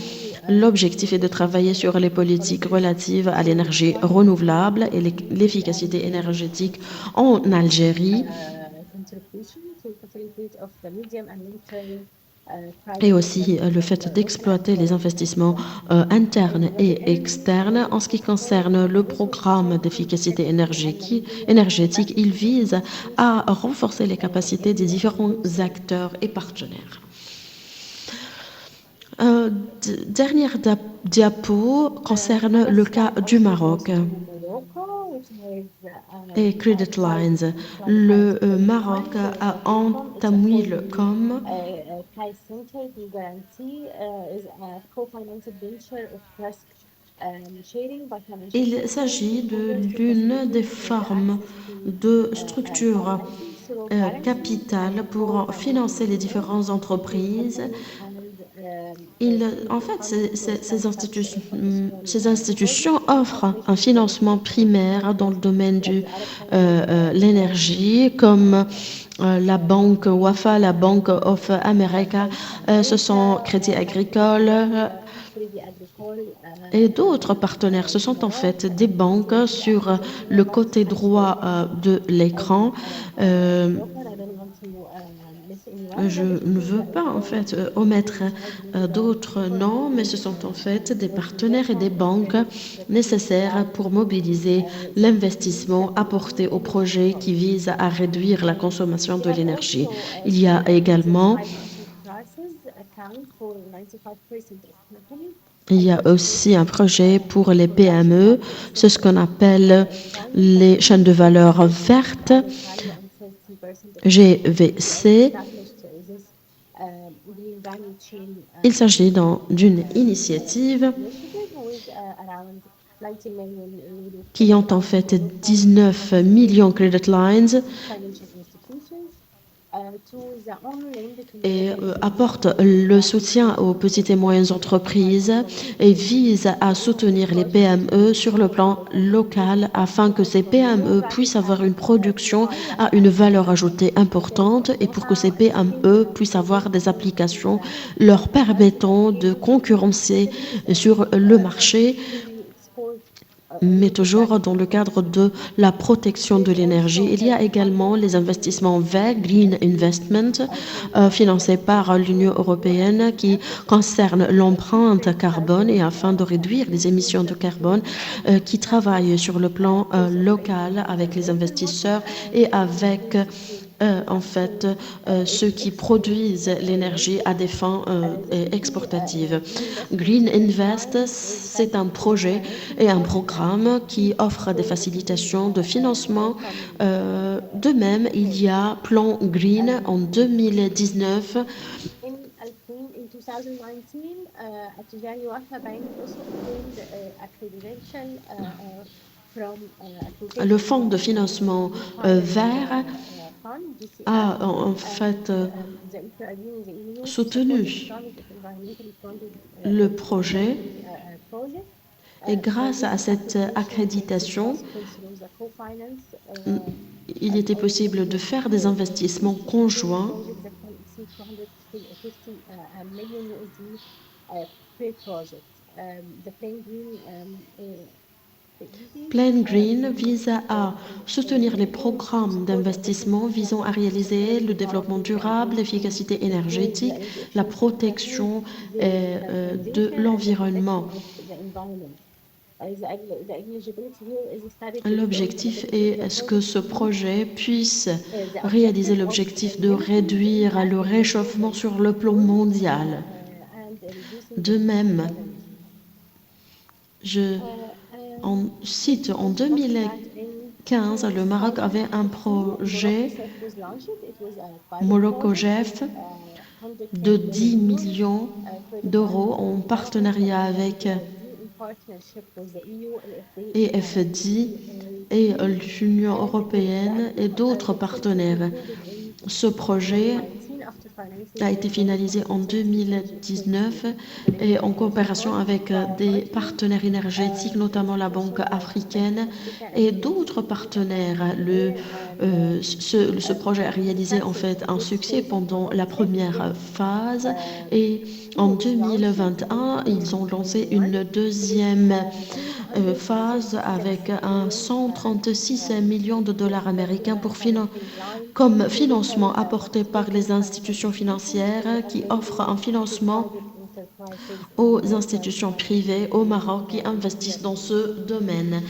L'objectif est de travailler sur les politiques relatives à l'énergie renouvelable et l'efficacité énergétique en Algérie. Et aussi le fait d'exploiter les investissements internes et externes. En ce qui concerne le programme d'efficacité énergétique, il vise à renforcer les capacités des différents acteurs et partenaires. Dernière diapo concerne le cas du Maroc et Credit Lines. Le Maroc a entamé le COM. Il s'agit de l'une des formes de structure capitale pour financer les différentes entreprises En fait, ces institutions offrent un financement primaire dans le domaine de l'énergie, comme la banque WAFA, la Bank of America, ce sont Crédit Agricole et d'autres partenaires. Ce sont en fait des banques sur le côté droit de l'écran. Je ne veux pas en fait omettre d'autres noms, mais ce sont en fait des partenaires et des banques nécessaires pour mobiliser l'investissement apporté au projet qui vise à réduire la consommation de l'énergie. Il y a également aussi un projet pour les PME, c'est ce qu'on appelle les chaînes de valeur vertes, GVC. Il s'agit d'une initiative qui ont en fait 19 millions de credit lines et apporte le soutien aux petites et moyennes entreprises et vise à soutenir les PME sur le plan local afin que ces PME puissent avoir une production à une valeur ajoutée importante et pour que ces PME puissent avoir des applications leur permettant de concurrencer sur le marché, mais toujours dans le cadre de la protection de l'énergie. Il y a également les investissements verts, Green Investment, financés par l'Union européenne qui concernent l'empreinte carbone et afin de réduire les émissions de carbone, qui travaillent sur le plan local avec les investisseurs et avec en fait ceux qui produisent l'énergie à des fins exportatives. Green Invest, c'est un projet et un programme qui offre des facilitations de financement. De même, il y a Plan Green en 2019. Le fonds de financement vert a en fait soutenu le projet et grâce à cette accréditation, il était possible de faire des investissements conjoints Plan Green vise à soutenir les programmes d'investissement visant à réaliser le développement durable, l'efficacité énergétique, la protection de l'environnement. L'objectif est que ce projet puisse réaliser l'objectif de réduire le réchauffement sur le plan mondial. De même, en 2015, le Maroc avait un projet Morocco-GEF de 10 millions d'euros en partenariat avec EFD et l'Union européenne et d'autres partenaires. Ce projet a été finalisé en 2019 et en coopération avec des partenaires énergétiques, notamment la Banque africaine et d'autres partenaires. Ce projet a réalisé en fait un succès pendant la première phase et en 2021, ils ont lancé une deuxième phase avec 136 millions de dollars américains comme financement apporté par les institutions financières qui offrent un financement aux institutions privées au Maroc qui investissent dans ce domaine.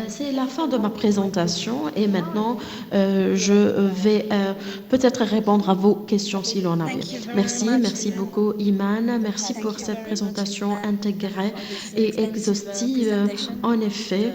C'est la fin de ma présentation et maintenant je vais peut-être répondre à vos questions si l'on avait. Merci beaucoup Iman, merci pour cette présentation intégrée et exhaustive. En effet,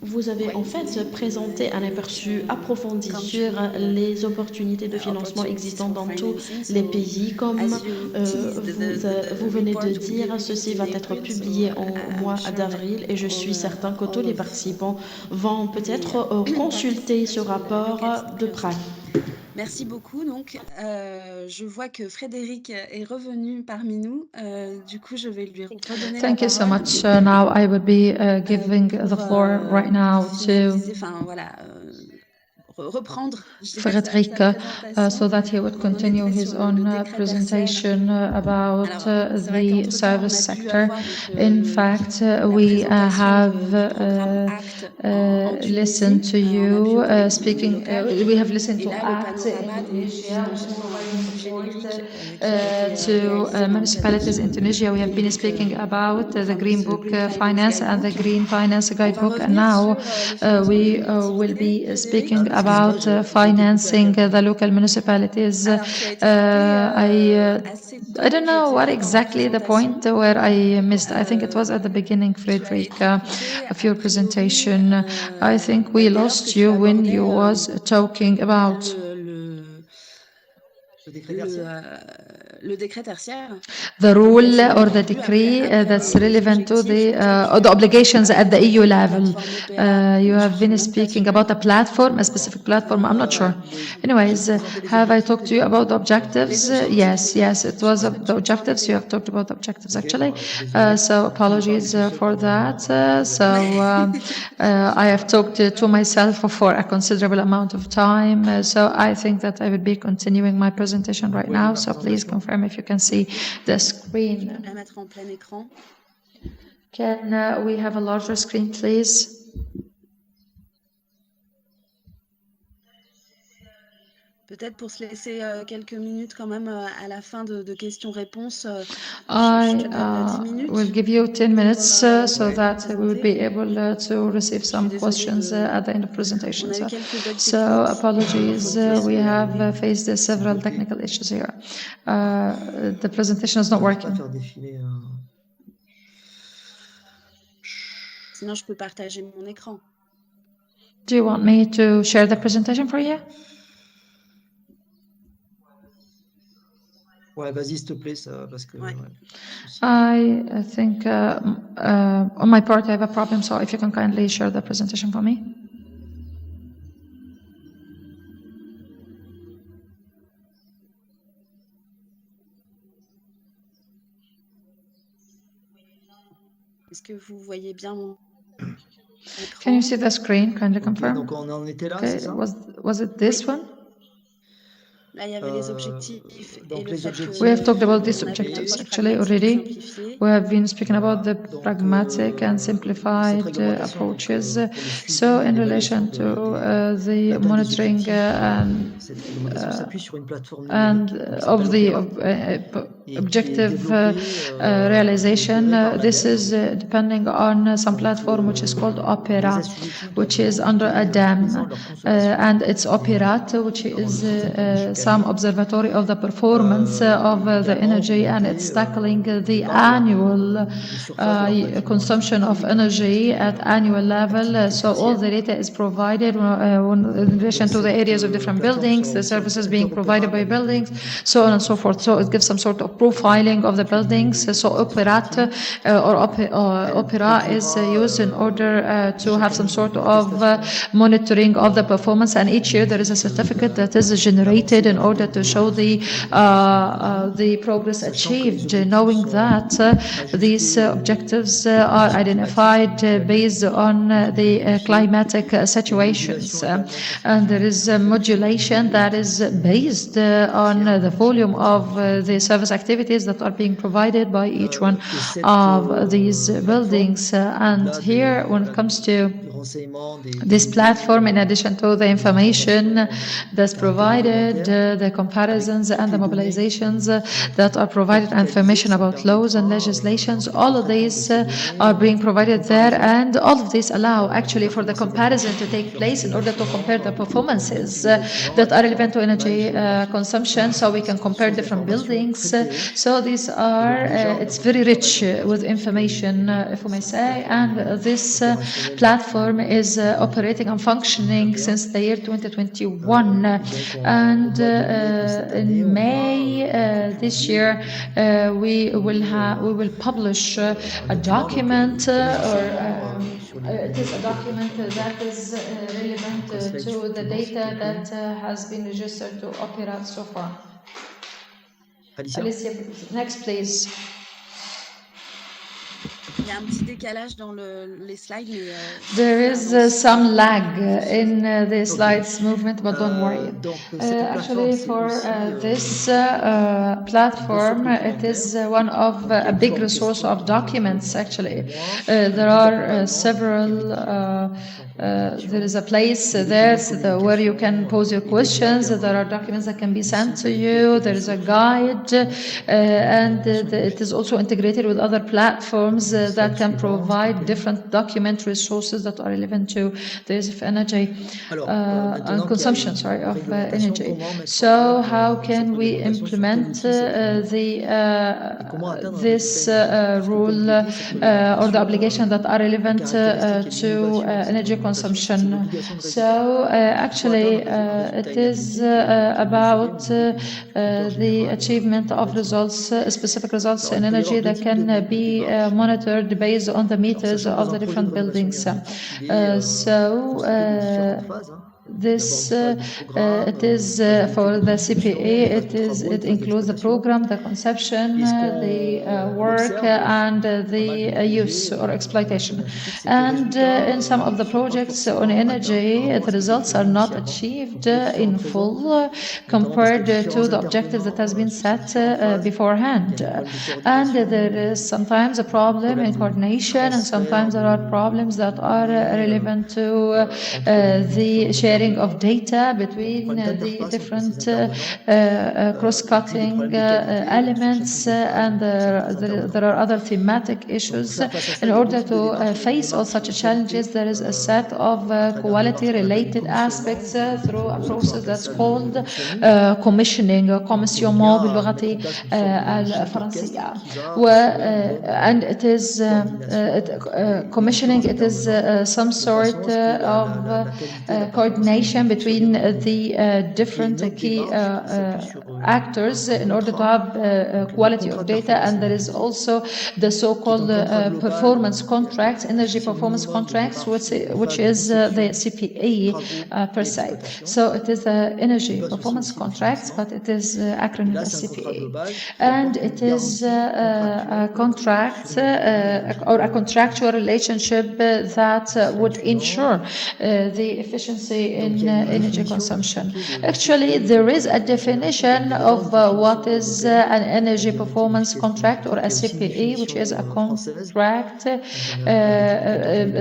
vous avez en fait présenté un aperçu approfondi sur les opportunités de financement existantes dans tous les pays. Comme vous venez de dire, ceci va être publié en mois d'avril et je suis certain que tous les participants vont peut-être consulter ce rapport de près. Merci beaucoup. Donc, je vois que Frédéric est revenu parmi nous. Du coup, je vais lui redonner la Thank you so parole. much. Now I will be giving the floor right now to Reprendre, je dirais, Frédéric, sa présentation. so that he would Donc, on en continue était his sur le own décret presentation about Alors, c'est vrai the qu'entre-temps, service on a pu sector. avoir donc In fact, la we présentation have du programme ACT en listened Tunisie. to On a pu you aux collectivités speaking. locales. We have listened Et to là, le ACT in panorama des Tunisia, financements génériques qui a été to réalisé dans le cadre municipalities in Tunisia. We have been speaking about the Green Book Finance and the Green Finance Guidebook, and now we will be speaking about financing the local municipalities. I don't know what exactly the point where I missed. I think it was at the beginning, Frederic, of your presentation. I think we lost you when you was talking about le décret tertiaire. The rule or the decree that's relevant to the obligations at the EU level. You have been speaking about a platform, a specific platform. I'm not sure. Anyways, have I talked to you about the objectives? Yes, it was the objectives. You have talked about the objectives actually. So apologies for that. I have talked to myself for a considerable amount of time. So I think that I would be continuing my presentation right now. So please confirm if you can see the screen. La mettre en plein écran. Can we have a larger screen, please? Peut-être pour se laisser quelques minutes quand même à la fin de questions-réponses. I je te donne 10 minutes. will give you 10 minutes so that we will be able to receive some questions at the end of presentation. So apologies, we have faced several technical issues here. The presentation is not working. Sinon, je peux partager mon écran. Do you want me to share the presentation for you? Ouais, vas-y, s'il te plaît, ça, parce que... Ouais. I think on my part I have a problem, so if you can kindly share the presentation for me. Est-ce que vous voyez bien mon écran? Can you see the screen? Kindly confirm. Donc on en était là, c'est ça? Was it this one? Là, il y avait les objectifs et le fait que we have talked about these objectives actually already. We have been speaking about the pragmatic and simplified approaches. So in relation to the monitoring and of the objective realization, this is depending on some platform which is called Opera, which is under a dam, and it's Operat, which is some observatory of the performance of the energy, and it's tackling the annual consumption of energy at annual level. So all the data is provided in relation to the areas of different buildings, the services being provided by buildings, so on and so forth. So it gives some sort of profiling of the buildings. So Operat or Opera is used in order to have some sort of monitoring of the performance, and each year there is a certificate that is generated in order to show the progress achieved, knowing that these objectives are identified based on the climatic situations, and there is a modulation that is based on the volume of the service activities that are being provided by each one of these buildings. And here, when it comes to this platform, in addition to the information that's provided, the comparisons and the mobilizations that are provided, information about laws and legislations, all of these are being provided there, and all of these allow actually for the comparison to take place in order to compare the performances that are relevant to energy consumption, so we can compare different buildings. So these are, it's very rich with information, if we may say, and this platform is operating and functioning since the year 2021, and in May this year we will publish a document it is a document that is relevant to the data that has been registered to Opera so far. Alicia, next please. Il y a un petit décalage dans les slides, mais there is some lag in the slides movement, but don't worry. Actually, for this platform, it is one of a big resource of documents. Actually, there are several. There is a place there where you can pose your questions. There are documents that can be sent to you. There is a guide, and it is also integrated with other platforms that can provide different document resources that are relevant to the use of energy and consumption, of energy. So how can we implement this rule or the obligation that are relevant to energy consumption? So actually it is about the achievement of results, specific results in energy that can be monitored based on the meters of the different buildings. This it is for the CPA. It includes the program, the conception, the work, and the use or exploitation. And in some of the projects on energy, the results are not achieved in full compared to the objective that has been set beforehand. And there is sometimes a problem in coordination, and sometimes there are problems that are relevant to the sharing of data between the different cross-cutting elements, and there are other thematic issues. In order to face all such challenges, there is a set of quality-related aspects through a process that's called commissioning, commissionement باللغة الفرنسية. And it is commissioning. It is some sort of coordination between the different key actors in order to have quality of data. And there is also the so-called performance contracts, energy performance contracts, which is the CPA per se. So it is the energy performance contracts, but it is acronym as CPA. And it is a contract or a contractual relationship that would ensure the efficiency in energy consumption. Actually, there is a definition of what is an energy performance contract or a CPA, which is a contract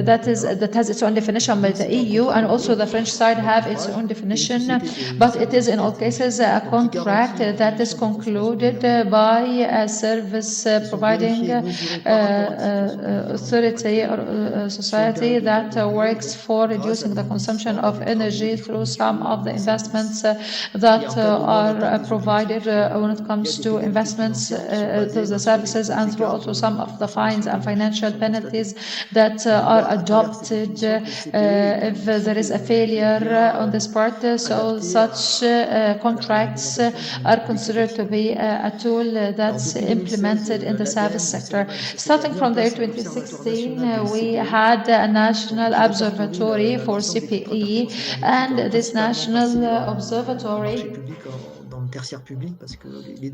that has its own definition by the EU, and also the French side have its own definition. But it is in all cases a contract that is concluded by a service providing authority or society that works for reducing the consumption of energy through some of the investments that are provided when it comes to investments to the services, and through also some of the fines and financial penalties that are adopted if there is a failure on this part. So such contracts are considered to be a tool that's implemented in the service sector. Starting from the year 2016, we had a national observatory for CPE, and this national observatory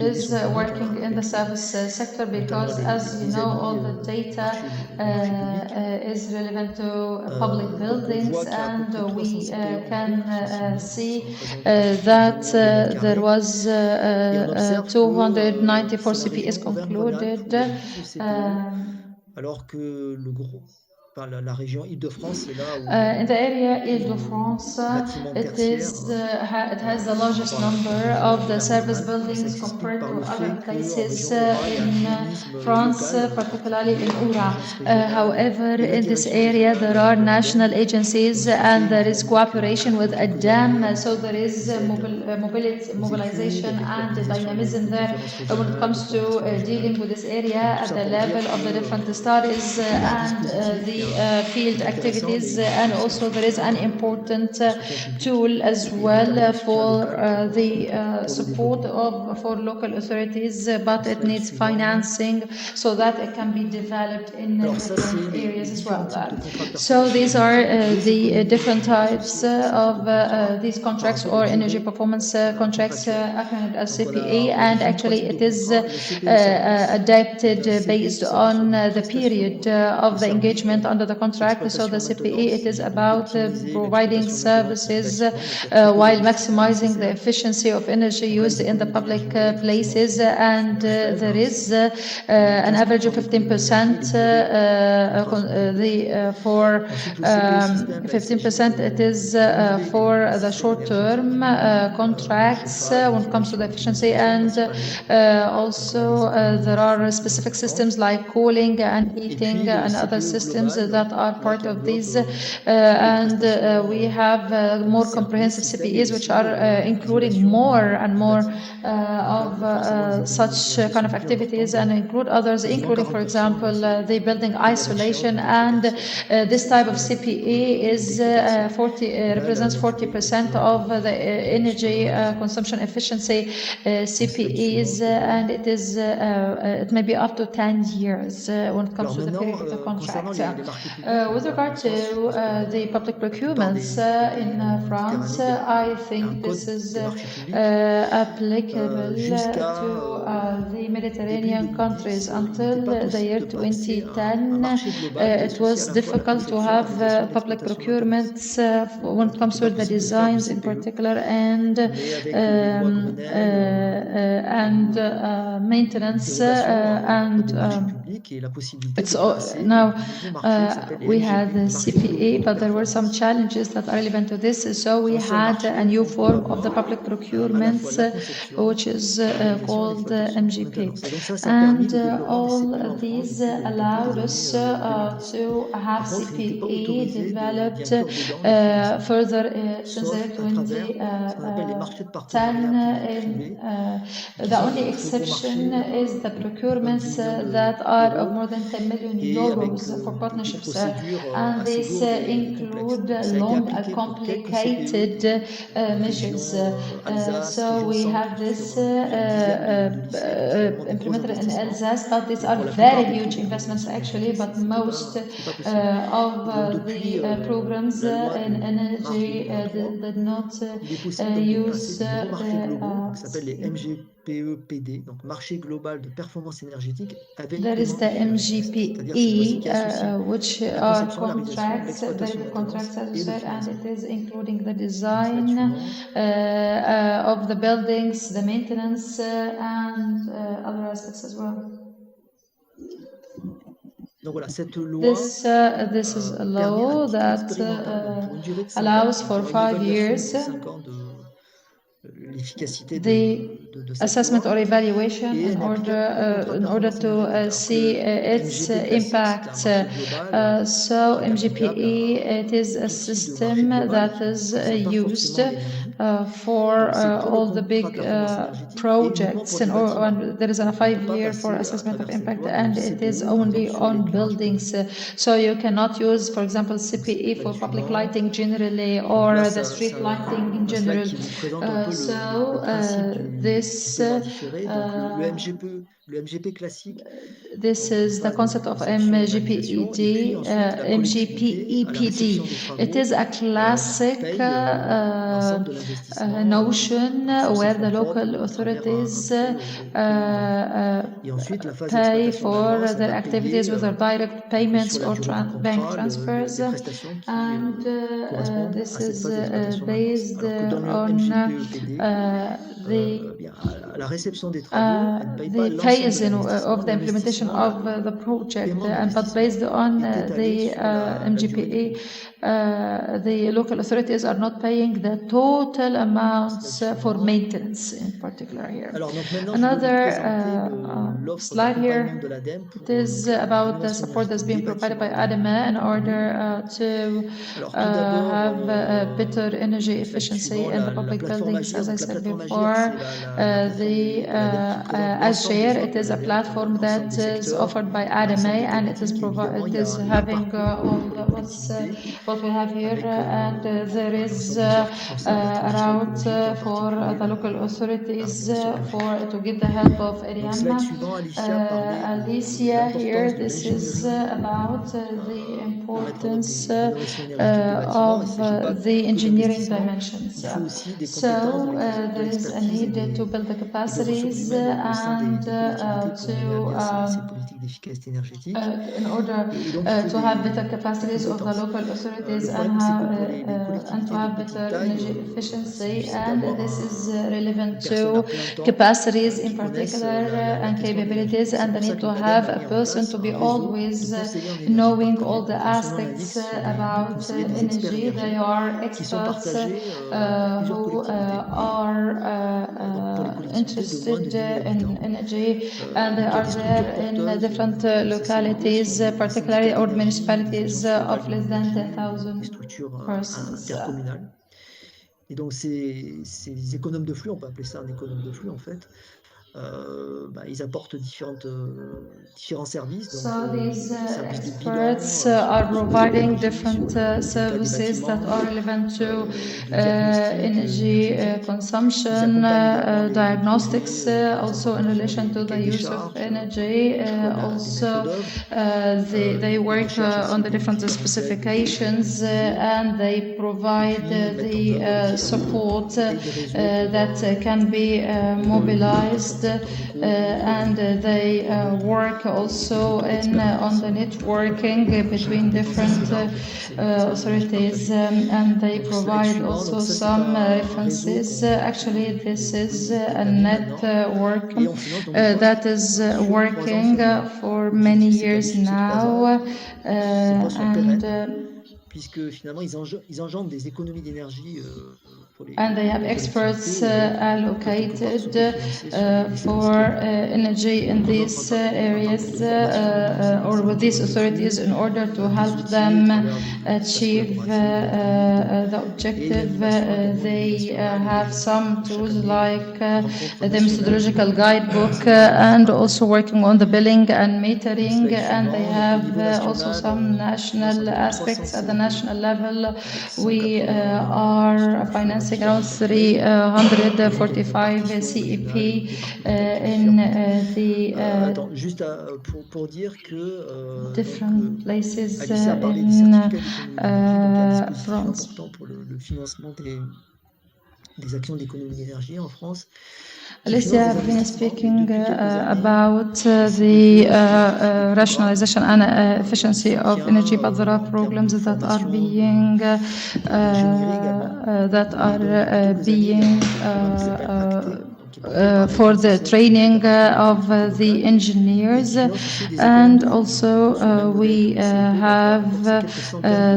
is working in the service sector because, as you know, all the data is relevant to public buildings, and we can see that there was 294 CPEs concluded. Alors que le gros la région Île-de-France, c'est là où in the area Île-de-France, it has the largest number of the service buildings compared to other places in France, particularly in Oura. However, in this area there are national agencies and there is cooperation with ADEME, so there is mobilization and dynamism there when it comes to dealing with this area at the level of the different studies and the field activities, and also there is an important tool as well for the support for local authorities, but it needs financing so that it can be developed in different areas as well. So these are the different types of these contracts or energy performance contracts acronym as CPA, and actually it is adapted based on the period of the engagement under the contract. So the CPA, it is about providing services while maximizing the efficiency of energy used in the public places, and there is an average of 15%. For 15%, it is for the short-term contracts when it comes to the efficiency, and also there are specific systems like cooling and heating and other systems that are part of these, and we have more comprehensive CPEs which are including more and more of such kind of activities, and include others, including, for example, the building isolation, and this type of CPE is represents 40% of the energy consumption efficiency CPEs, and it is it may be up to 10 years when it comes to the period of the contract. With regard to the public procurements in France, I think this is applicable to the Mediterranean countries. Until the year 2010, it was difficult to have public procurements when it comes to the designs in particular, and maintenance, and it's now we had the CPA, but there were some challenges that are relevant to this. So we had a new form of the public procurements, which is called MGP, and all these allowed us to have CPA developed further since the year 2010. The only exception is the procurements that are of more than 10 million euros for partnerships, and these include long and complicated measures. So we have this implemented in Alsace, but these are very huge investments actually, but most of the programs in energy did not use MGPEPD, donc marché global de performance énergétique, avec there is the MGPE, which are contracts, very good contracts as you said, and it is including the design of the buildings, the maintenance, and other aspects as well. This is a law that allows for 5 years the assessment or evaluation in order to see its impact. So MGPE, it is a system that is used for all the big projects, and there is a 5-year for assessment of impact, and it is only on buildings. So you cannot use, for example, CPE for public lighting generally, or the street lighting in general. So this this is the concept of MGPED, MGPEPD. It is a classic notion where the local authorities pay for their activities with their direct payments or bank transfers, and this is based on the phase of the implementation of the project, but based on the MGPE, the local authorities are not paying the total amounts for maintenance in particular here. Another slide here, it is about the support that's being provided by ADEME in order to have better energy efficiency in the public buildings. As I said before, AgIR, it is a platform that is offered by ADEME, and it is having what we have here, and there is a route for the local authorities to get the help of ERIAM. Alicia, here, this is about the importance of the engineering dimensions. So there is a need to build the capacities and in order to have better capacities of the local authorities and to have better energy efficiency, and this is relevant to capacities in particular and capabilities, and the need to have a person to be always knowing all the aspects about energy. They are experts who are interested in energy, and they are there in different localities, particularly or municipalities of less than 10,000 persons. Et donc ces économes de flux, on peut appeler ça un économe de flux en fait, ils apportent différents services. So these experts are providing different services that are relevant to energy consumption, diagnostics, also in relation to the use of energy. Also, they work on the different specifications, and they provide the support that can be mobilized. And they work also on the networking between different authorities, and they provide also some references. Actually, this is a network that is working for many years now, puisque finalement ils engendrent des économies d'énergie. And they have experts allocated for energy in these areas or with these authorities in order to help them achieve the objective. They have some tools like the methodological guidebook and also working on the billing and metering, and they have also some national aspects. At the national level, we are financing around 345 CEP in the different places in France. Des actions d'économie d'énergie en France. Alicia has been speaking about the rationalization and efficiency of energy, but there are programs that are being for the training of the engineers, and also we have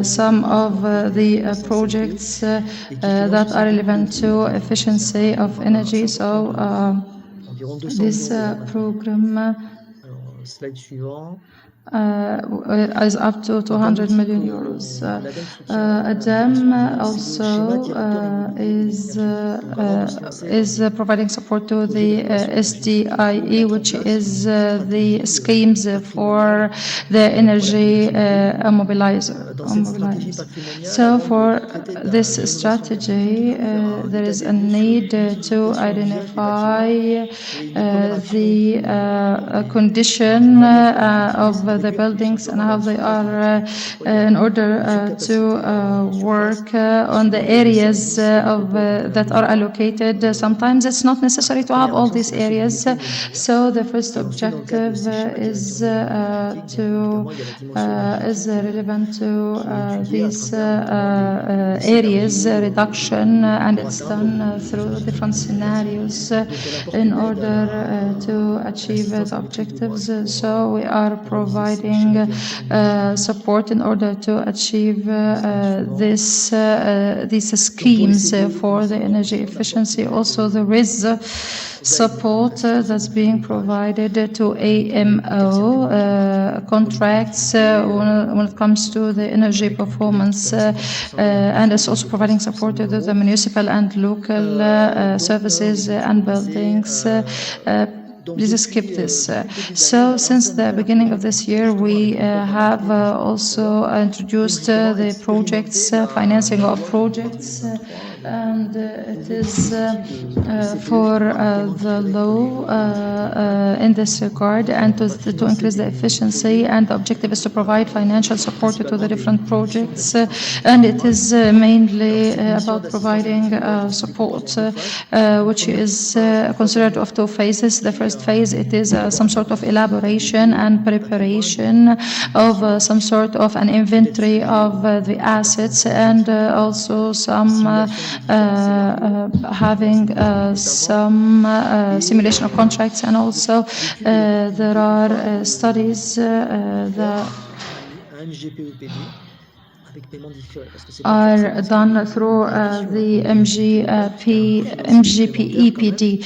some of the projects that are relevant to efficiency of energy. So this program is up to 200 million euros. ADEME also is providing support to the SDIE, which is the schemes for the energy mobilizers. So for this strategy, there is a need to identify the condition of the buildings and how they are in order to work on the areas that are allocated. Sometimes it's not necessary to have all these areas. So the first objective is relevant to these areas reduction, and it's done through different scenarios in order to achieve the objectives. So we are providing support in order to achieve these schemes for the energy efficiency. Also, there is support that's being provided to AMO contracts when it comes to the energy performance, and it's also providing support to the municipal and local services and buildings. Please skip this. So since the beginning of this year, we have also introduced the projects, financing of projects, and it is for the law in this regard, and to increase the efficiency, and the objective is to provide financial support to the different projects, and it is mainly about providing support, which is considered of two phases. The first phase, it is some sort of elaboration and preparation of some sort of an inventory of the assets, and also some having some simulation of contracts, and also there are studies that are done through the MGPEPD,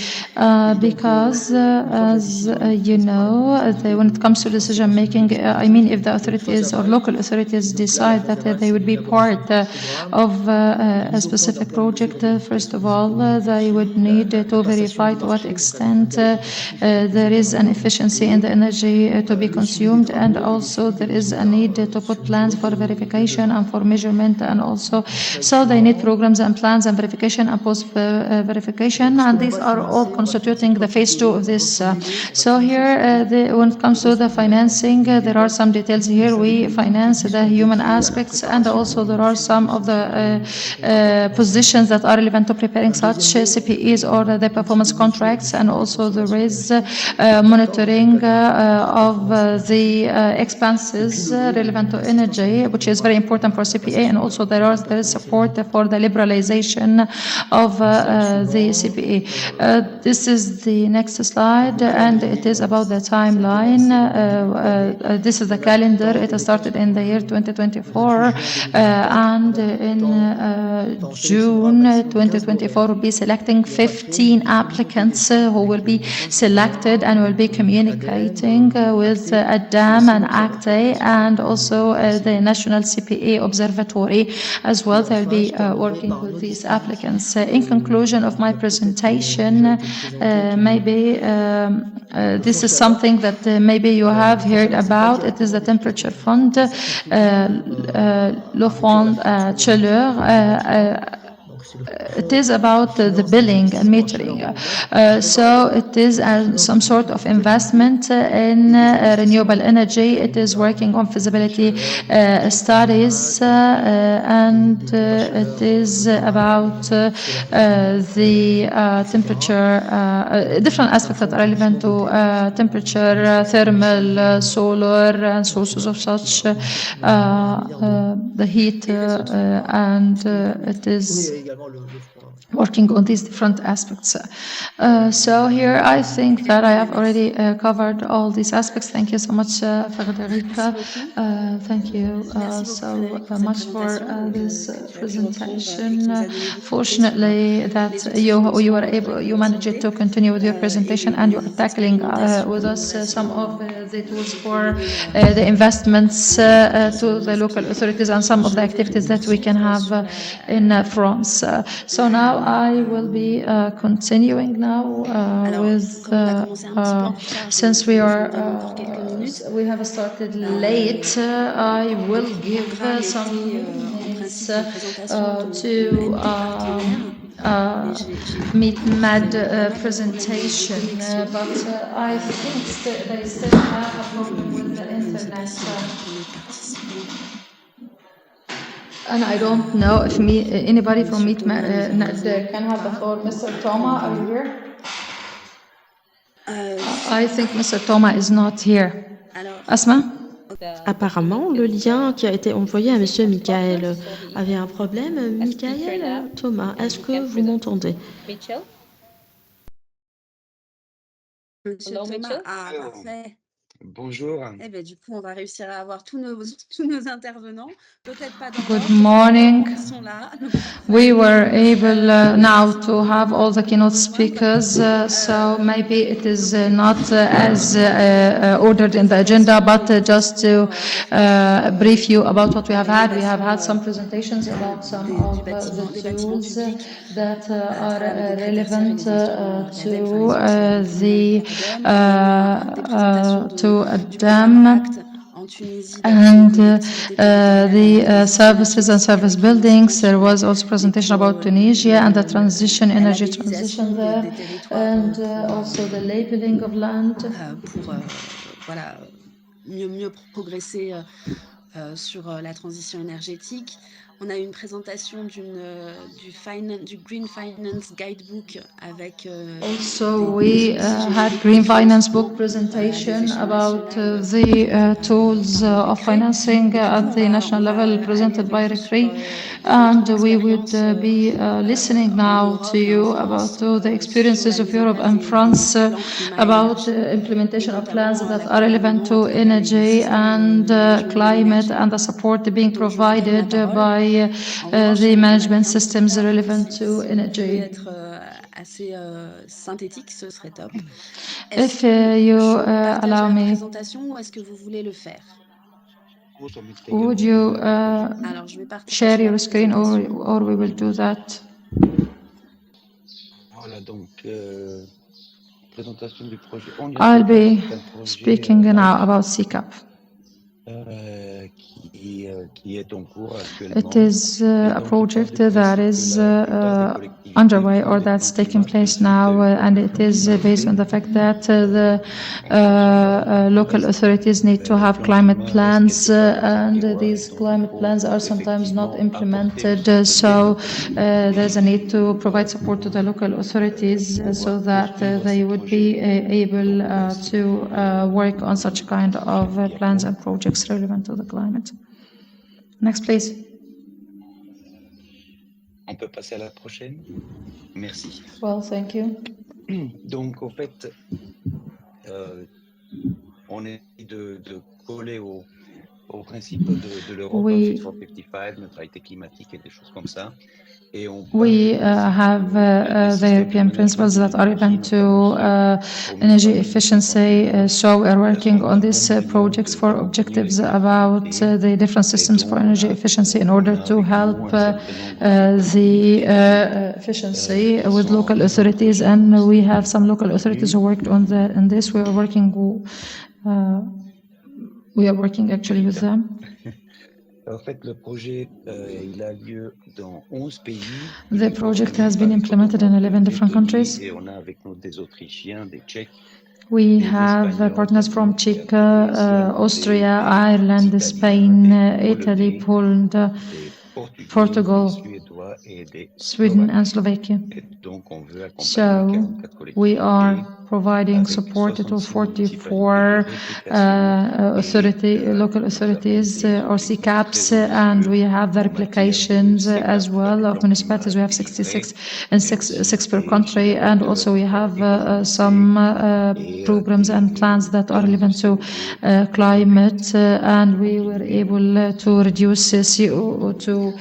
because as you know, when it comes to decision making, I mean, if the authorities or local authorities decide that they would be part of a specific project, first of all, they would need to verify to what extent there is an efficiency in the energy to be consumed, and also there is a need to put plans for verification and for measurement, and also so they need programs and plans and verification and post verification, and these are all constituting the phase 2 of this. So here, when it comes to the financing, there are some details here. We finance the human aspects, and also there are some of the positions that are relevant to preparing such CPEs or the performance contracts, and also there is monitoring of the expenses relevant to energy, which is very important for CPA, and also there is support for the liberalization of the CPA. This is the next slide, and it is about the timeline. This is the calendar. It started in the year 2024, and in June 2024 we'll be selecting 15 applicants who will be selected and will be communicating with ADAM and ACTE, and also the National CPA Observatory as well. They'll be working with these applicants. In conclusion of my presentation, maybe this is something that maybe you have heard about. It is the temperature fund, Le Fond Chaleur. It is about the billing and metering. So it is some sort of investment in renewable energy. It is working on feasibility studies, and it is about the temperature, different aspects that are relevant to temperature, thermal, solar, and sources of such, the heat, and it is working on these different aspects. So here I think that I have already covered all these aspects. Thank you so much, Frederica. Thank you so much for this presentation. Fortunately that you managed to continue with your presentation, and you are tackling with us some of the tools for the investments to the local authorities, and some of the activities that we can have in France. So now I will be continuing now with since we have started late, I will give some minutes to MeetMed presentation, but I think they still have a problem with the internet. And I don't know if anybody from MeetMed can have the floor. Mr. Toma, are you here? I think Mr. Toma is not here. Asma? Apparemment, le lien qui a été envoyé à Monsieur Michael avait un problème. Michael, Thomas, est-ce que vous m'entendez? Monsieur Thomas, parfait. Bonjour. Eh ben, du coup, on va réussir à avoir tous nos intervenants. Peut-être pas dans Good l'ordre, morning. ils sont là. We were able now to have all the keynote speakers, so maybe it is not as ordered in the agenda, but just to brief you about what we have had. We have had some presentations about some of the tools that are relevant to ADEME. And the services and service buildings. There was also presentation about Tunisia and the transition, energy transition there, and also the labeling of land. Pour voilà, mieux progresser sur la transition énergétique. On a eu une présentation du Green Finance Guidebook avec also we had Green Finance Book presentation about the tools of financing at the national level presented by RICRI, and we would be listening now to you about the experiences of Europe and France about implementation of plans that are relevant to energy and climate and the support being provided by the management systems relevant to energy. Assez synthétique, ce serait top. If you allow me, présentation ou est-ce que vous voulez le faire? Would you share your screen or we will do that? Voilà, donc présentation du projet. I'll be speaking now about CCAP. It is a project that is underway or that's taking place now, and it is based on the fact that the local authorities need to have climate plans, and these climate plans are sometimes not implemented, so there's a need to provide support to the local authorities so that they would be able to work on such kind of plans and projects relevant to the climate. Next, please. On peut passer à la prochaine. Merci. Well, thank you. Donc, en fait, on est de coller au principe de l'Europe, Fit for 55, neutralité climatique et des choses comme ça. We have the European principles that are relevant to energy efficiency, so we are working on these projects for objectives about the different systems for energy efficiency in order to help the efficiency with local authorities, and we have some local authorities who worked on this. We are working actually with them. En fait, le projet, il a lieu dans 11 pays. The project has been implemented in 11 different countries. Et on a avec nous des Autrichiens, des Tchèques. We have partners from Czech, Austria, Ireland, Spain, Italy, Poland, Portugal, Sweden and Slovakia. So we are providing support to 44 local authorities or CCAPs, and we have the replications as well of municipalities. We have 66 and six per country, and also we have some programs and plans that are relevant to climate, and we were able to reduce CO2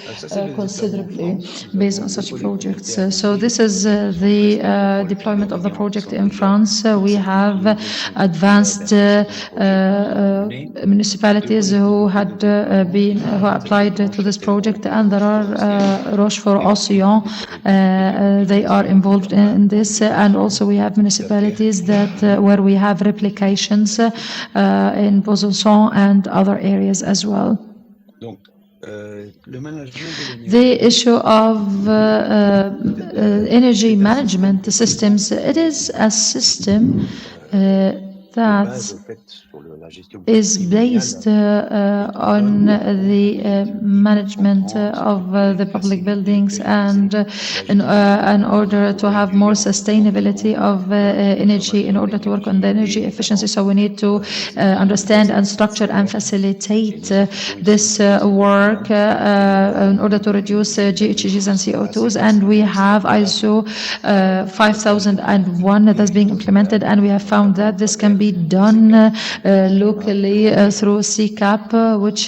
considerably based on such projects. So this is the deployment of the project in France. We have advanced municipalities who applied to this project, and there are Rochefort-Océan. They are involved in this, and also we have municipalities that where we have replications in Besançon and other areas as well. The issue of energy management systems, it is a system that is based on the management of the public buildings, and in order to have more sustainability of energy, in order to work on the energy efficiency. So we need to understand and structure and facilitate this work in order to reduce GHGs and CO2s. And we have ISO 5001 that's being implemented, and we have found that this can be be done locally through CCAP, which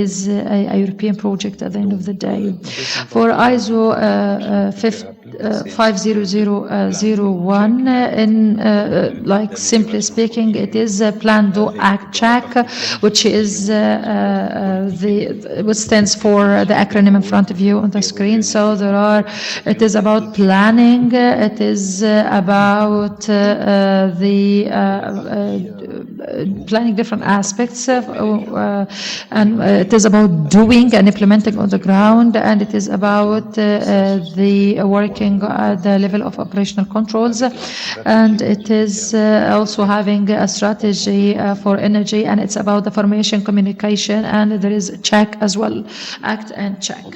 is a European project at the end of the day. For ISO 50001, like simply speaking, it is Plan, Do, Act, Check, which is which stands for the acronym in front of you on the screen. So it is about planning, it is about planning different aspects, and it is about doing and implementing on the ground, and it is about the working at the level of operational controls, and it is also having a strategy for energy, and it's about the formation, communication, and there is check as well, act and check,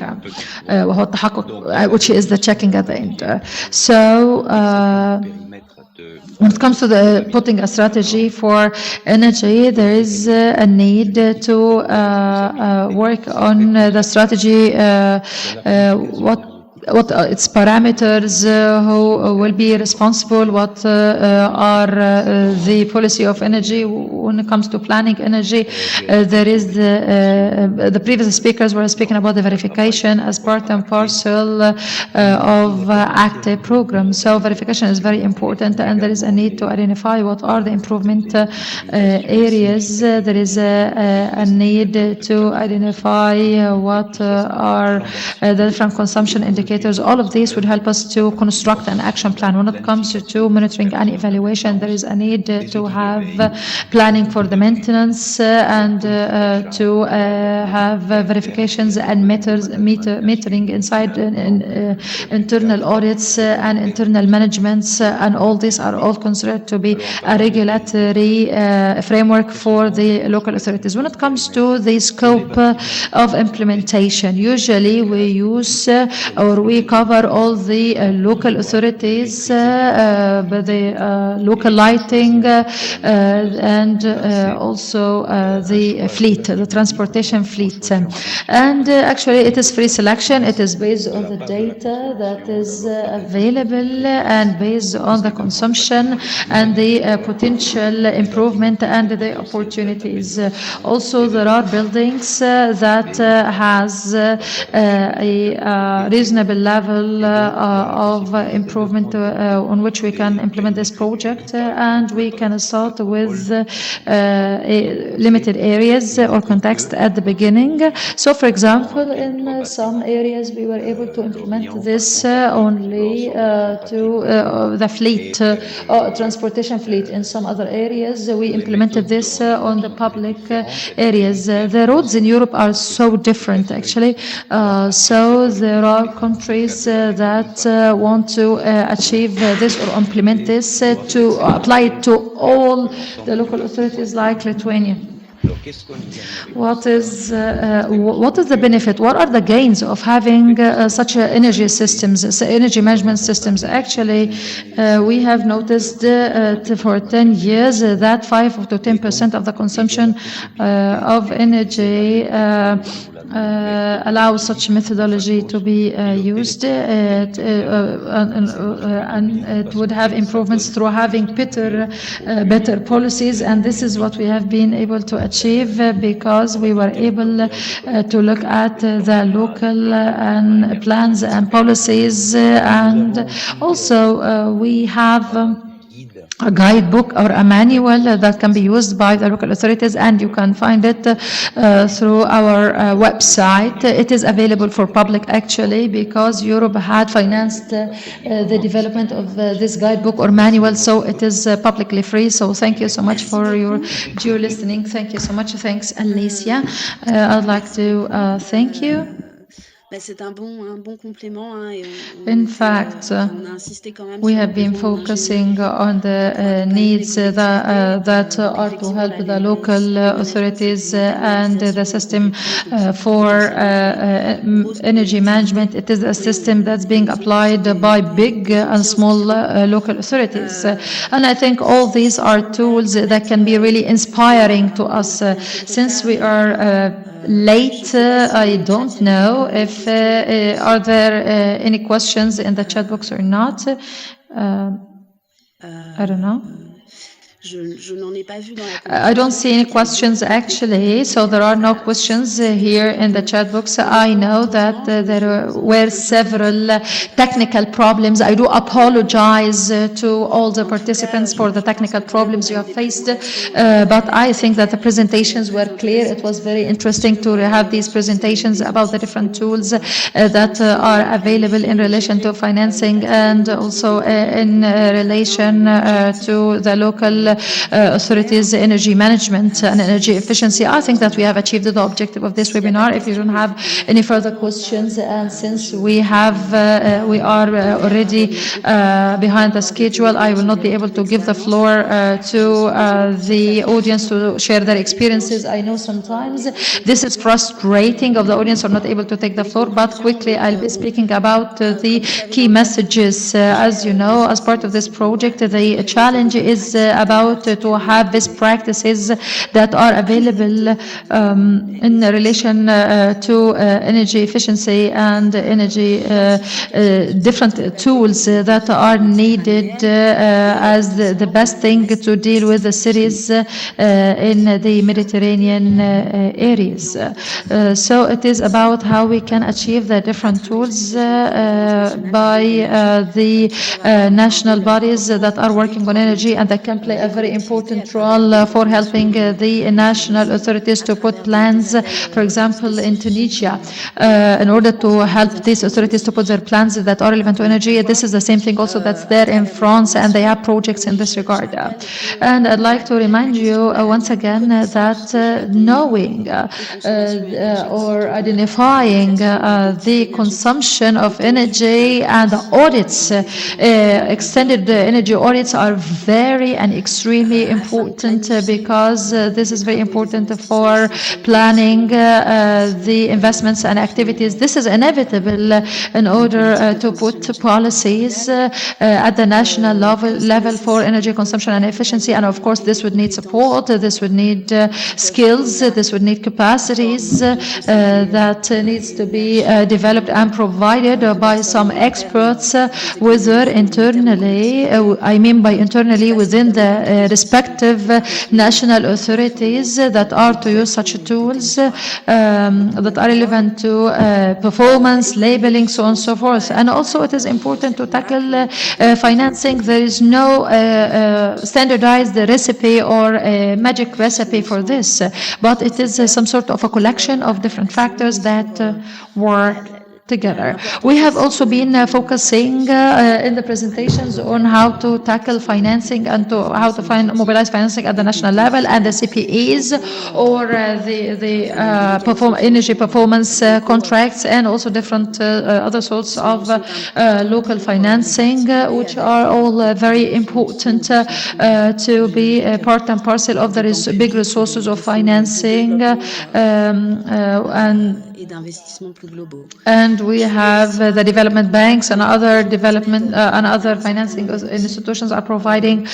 which is the checking at the end. So when it comes to putting a strategy for energy, there is a need to work on the strategy, what its parameters, who will be responsible, what are the policy of energy when it comes to planning energy. There is the previous speakers were speaking about the verification as part and parcel of ACT program. So verification is very important, and there is a need to identify what are the improvement areas. There is a need to identify what are the different consumption indicators. All of these would help us to construct an action plan. When it comes to monitoring and evaluation, there is a need to have planning for the maintenance and to have verifications and metering inside internal audits and internal managements, and all these are all considered to be a regulatory framework for the local authorities. When it comes to the scope of implementation, usually we use or we cover all the local authorities, the local lighting, and also the fleet, the transportation fleet. And actually it is free selection. It is based on the data that is available and based on the consumption and the potential improvement and the opportunities. Also, there are buildings that has a reasonable level of improvement on which we can implement this project, and we can start with limited areas or context at the beginning. So, for example, in some areas we were able to implement this only to the fleet, transportation fleet. In some other areas we implemented this on the public areas. The roads in Europe are so different, actually. So there are countries that want to achieve this or implement this to apply it to all the local authorities, like Lithuania. What is the benefit? What are the gains of having such energy systems, energy management systems? Actually, we have noticed for 10 years that 5 to 10% of the consumption of energy allows such methodology to be used, and it would have improvements through having better policies, and this is what we have been able to achieve because we were able to look at the local and plans and policies, and also we have a guidebook or a manual that can be used by the local authorities, and you can find it through our website. It is available for public, actually, because Europe had financed the development of this guidebook or manual, so it is publicly free. So thank you so much for your due listening. Thank you so much. Thanks, Alicia. I'd like to thank you. C'est un bon complément. In fact, we have been focusing on the needs that are to help the local authorities and the system for energy management. It is a system that's being applied by big and small local authorities. And I think all these are tools that can be really inspiring to us. Since we are late, I don't know if are there any questions in the chat box or not. I don't know. Je n'en ai pas vu dans la I don't see any questions actually, so there are no questions here in the chat box. I know that there were several technical problems. I do apologize to all the participants for the technical problems you have faced, but I think that the presentations were clear. It was very interesting to have these presentations about the different tools that are available in relation to financing and also in relation to the local authorities' energy management and energy efficiency. I think that we have achieved the objective of this webinar. If you don't have any further questions, and since we are already behind the schedule, I will not be able to give the floor to the audience to share their experiences. I know sometimes this is frustrating of the audience are not able to take the floor, but quickly I'll be speaking about the key messages. As you know, as part of this project, the challenge is about to have best practices that are available in relation to energy efficiency and energy different tools that are needed as the best thing to deal with the cities in the Mediterranean areas. So it is about how we can achieve the different tools by the national bodies that are working on energy, and that can play a very important role for helping the national authorities to put plans, for example, in Tunisia, in order to help these authorities to put their plans that are relevant to energy. This is the same thing also that's there in France, and they have projects in this regard. And I'd like to remind you once again that knowing or identifying the consumption of energy and the audits, extended energy audits are very and extremely important because this is very important for planning the investments and activities. This is inevitable in order to put policies at the national level for energy consumption and efficiency. And of course, this would need support, this would need skills, this would need capacities that needs to be developed and provided by some experts, whether internally, I mean by internally within the respective national authorities that are to use such tools that are relevant to performance, labeling, so on and so forth. And also it is important to tackle financing. There is no standardized recipe or a magic recipe for this, but it is some sort of a collection of different factors that work together. We have also been focusing in the presentations on how to tackle financing and how to mobilize financing at the national level, and the CPEs or the energy performance contracts, and also different other sorts of local financing, which are all very important to be part and parcel of the big resources of financing and we have the development banks and other development and other financing institutions are providing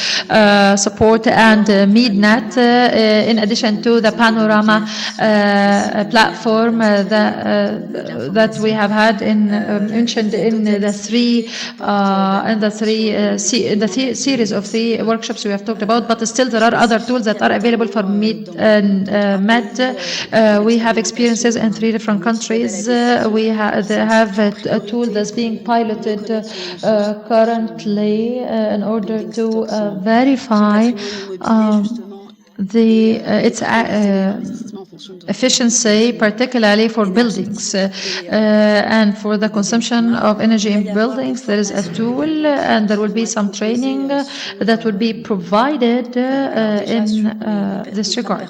support, and MeadNet, in addition to the Panorama platform that we have had mentioned in the series of the workshops we have talked about. But still, there are other tools that are available for MED. We have experiences in 3 different countries. We have a tool that's being piloted currently in order to verify its efficiency, particularly for buildings and for the consumption of energy in buildings. There is a tool, and there will be some training that will be provided in this regard.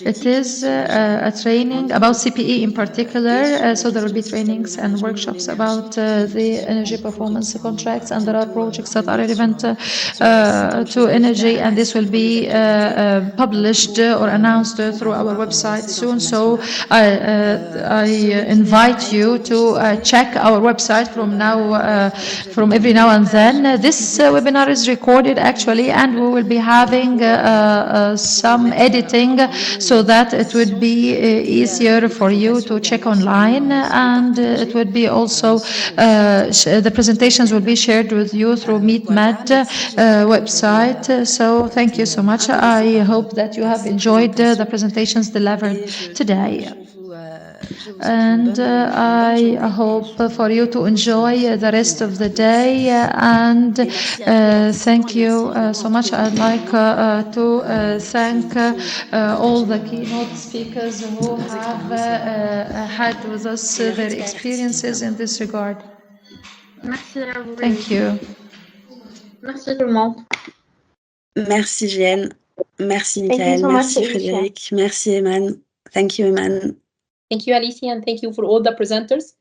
It is a training about CPE in particular, so there will be trainings and workshops about the energy performance contracts, and there are projects that are relevant to energy, and this will be published or announced through our website. soon. So I invite you to check our website from every now and then. This webinar is recorded actually, and we will be having some editing so that it would be easier for you to check online, and it would be also the presentations will be shared with you through MeetMed website. So thank you so much. I hope that you have enjoyed the presentations delivered today. And I hope for you to enjoy the rest of the day, and thank you so much. I'd like to thank all the keynote speakers who have had with us their experiences in this regard. Thank you. Merci tout le monde. Merci Jeanne, merci Thank you Michael, so much, merci Alicia. Frédéric, merci Eman. Thank you Eman. Thank you, Alicia, and thank you for all the presenters.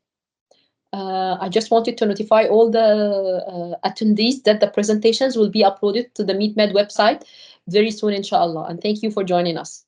I just wanted to notify all the attendees that the presentations will be uploaded to the MeetMed website very soon, inshallah. And thank you for joining us.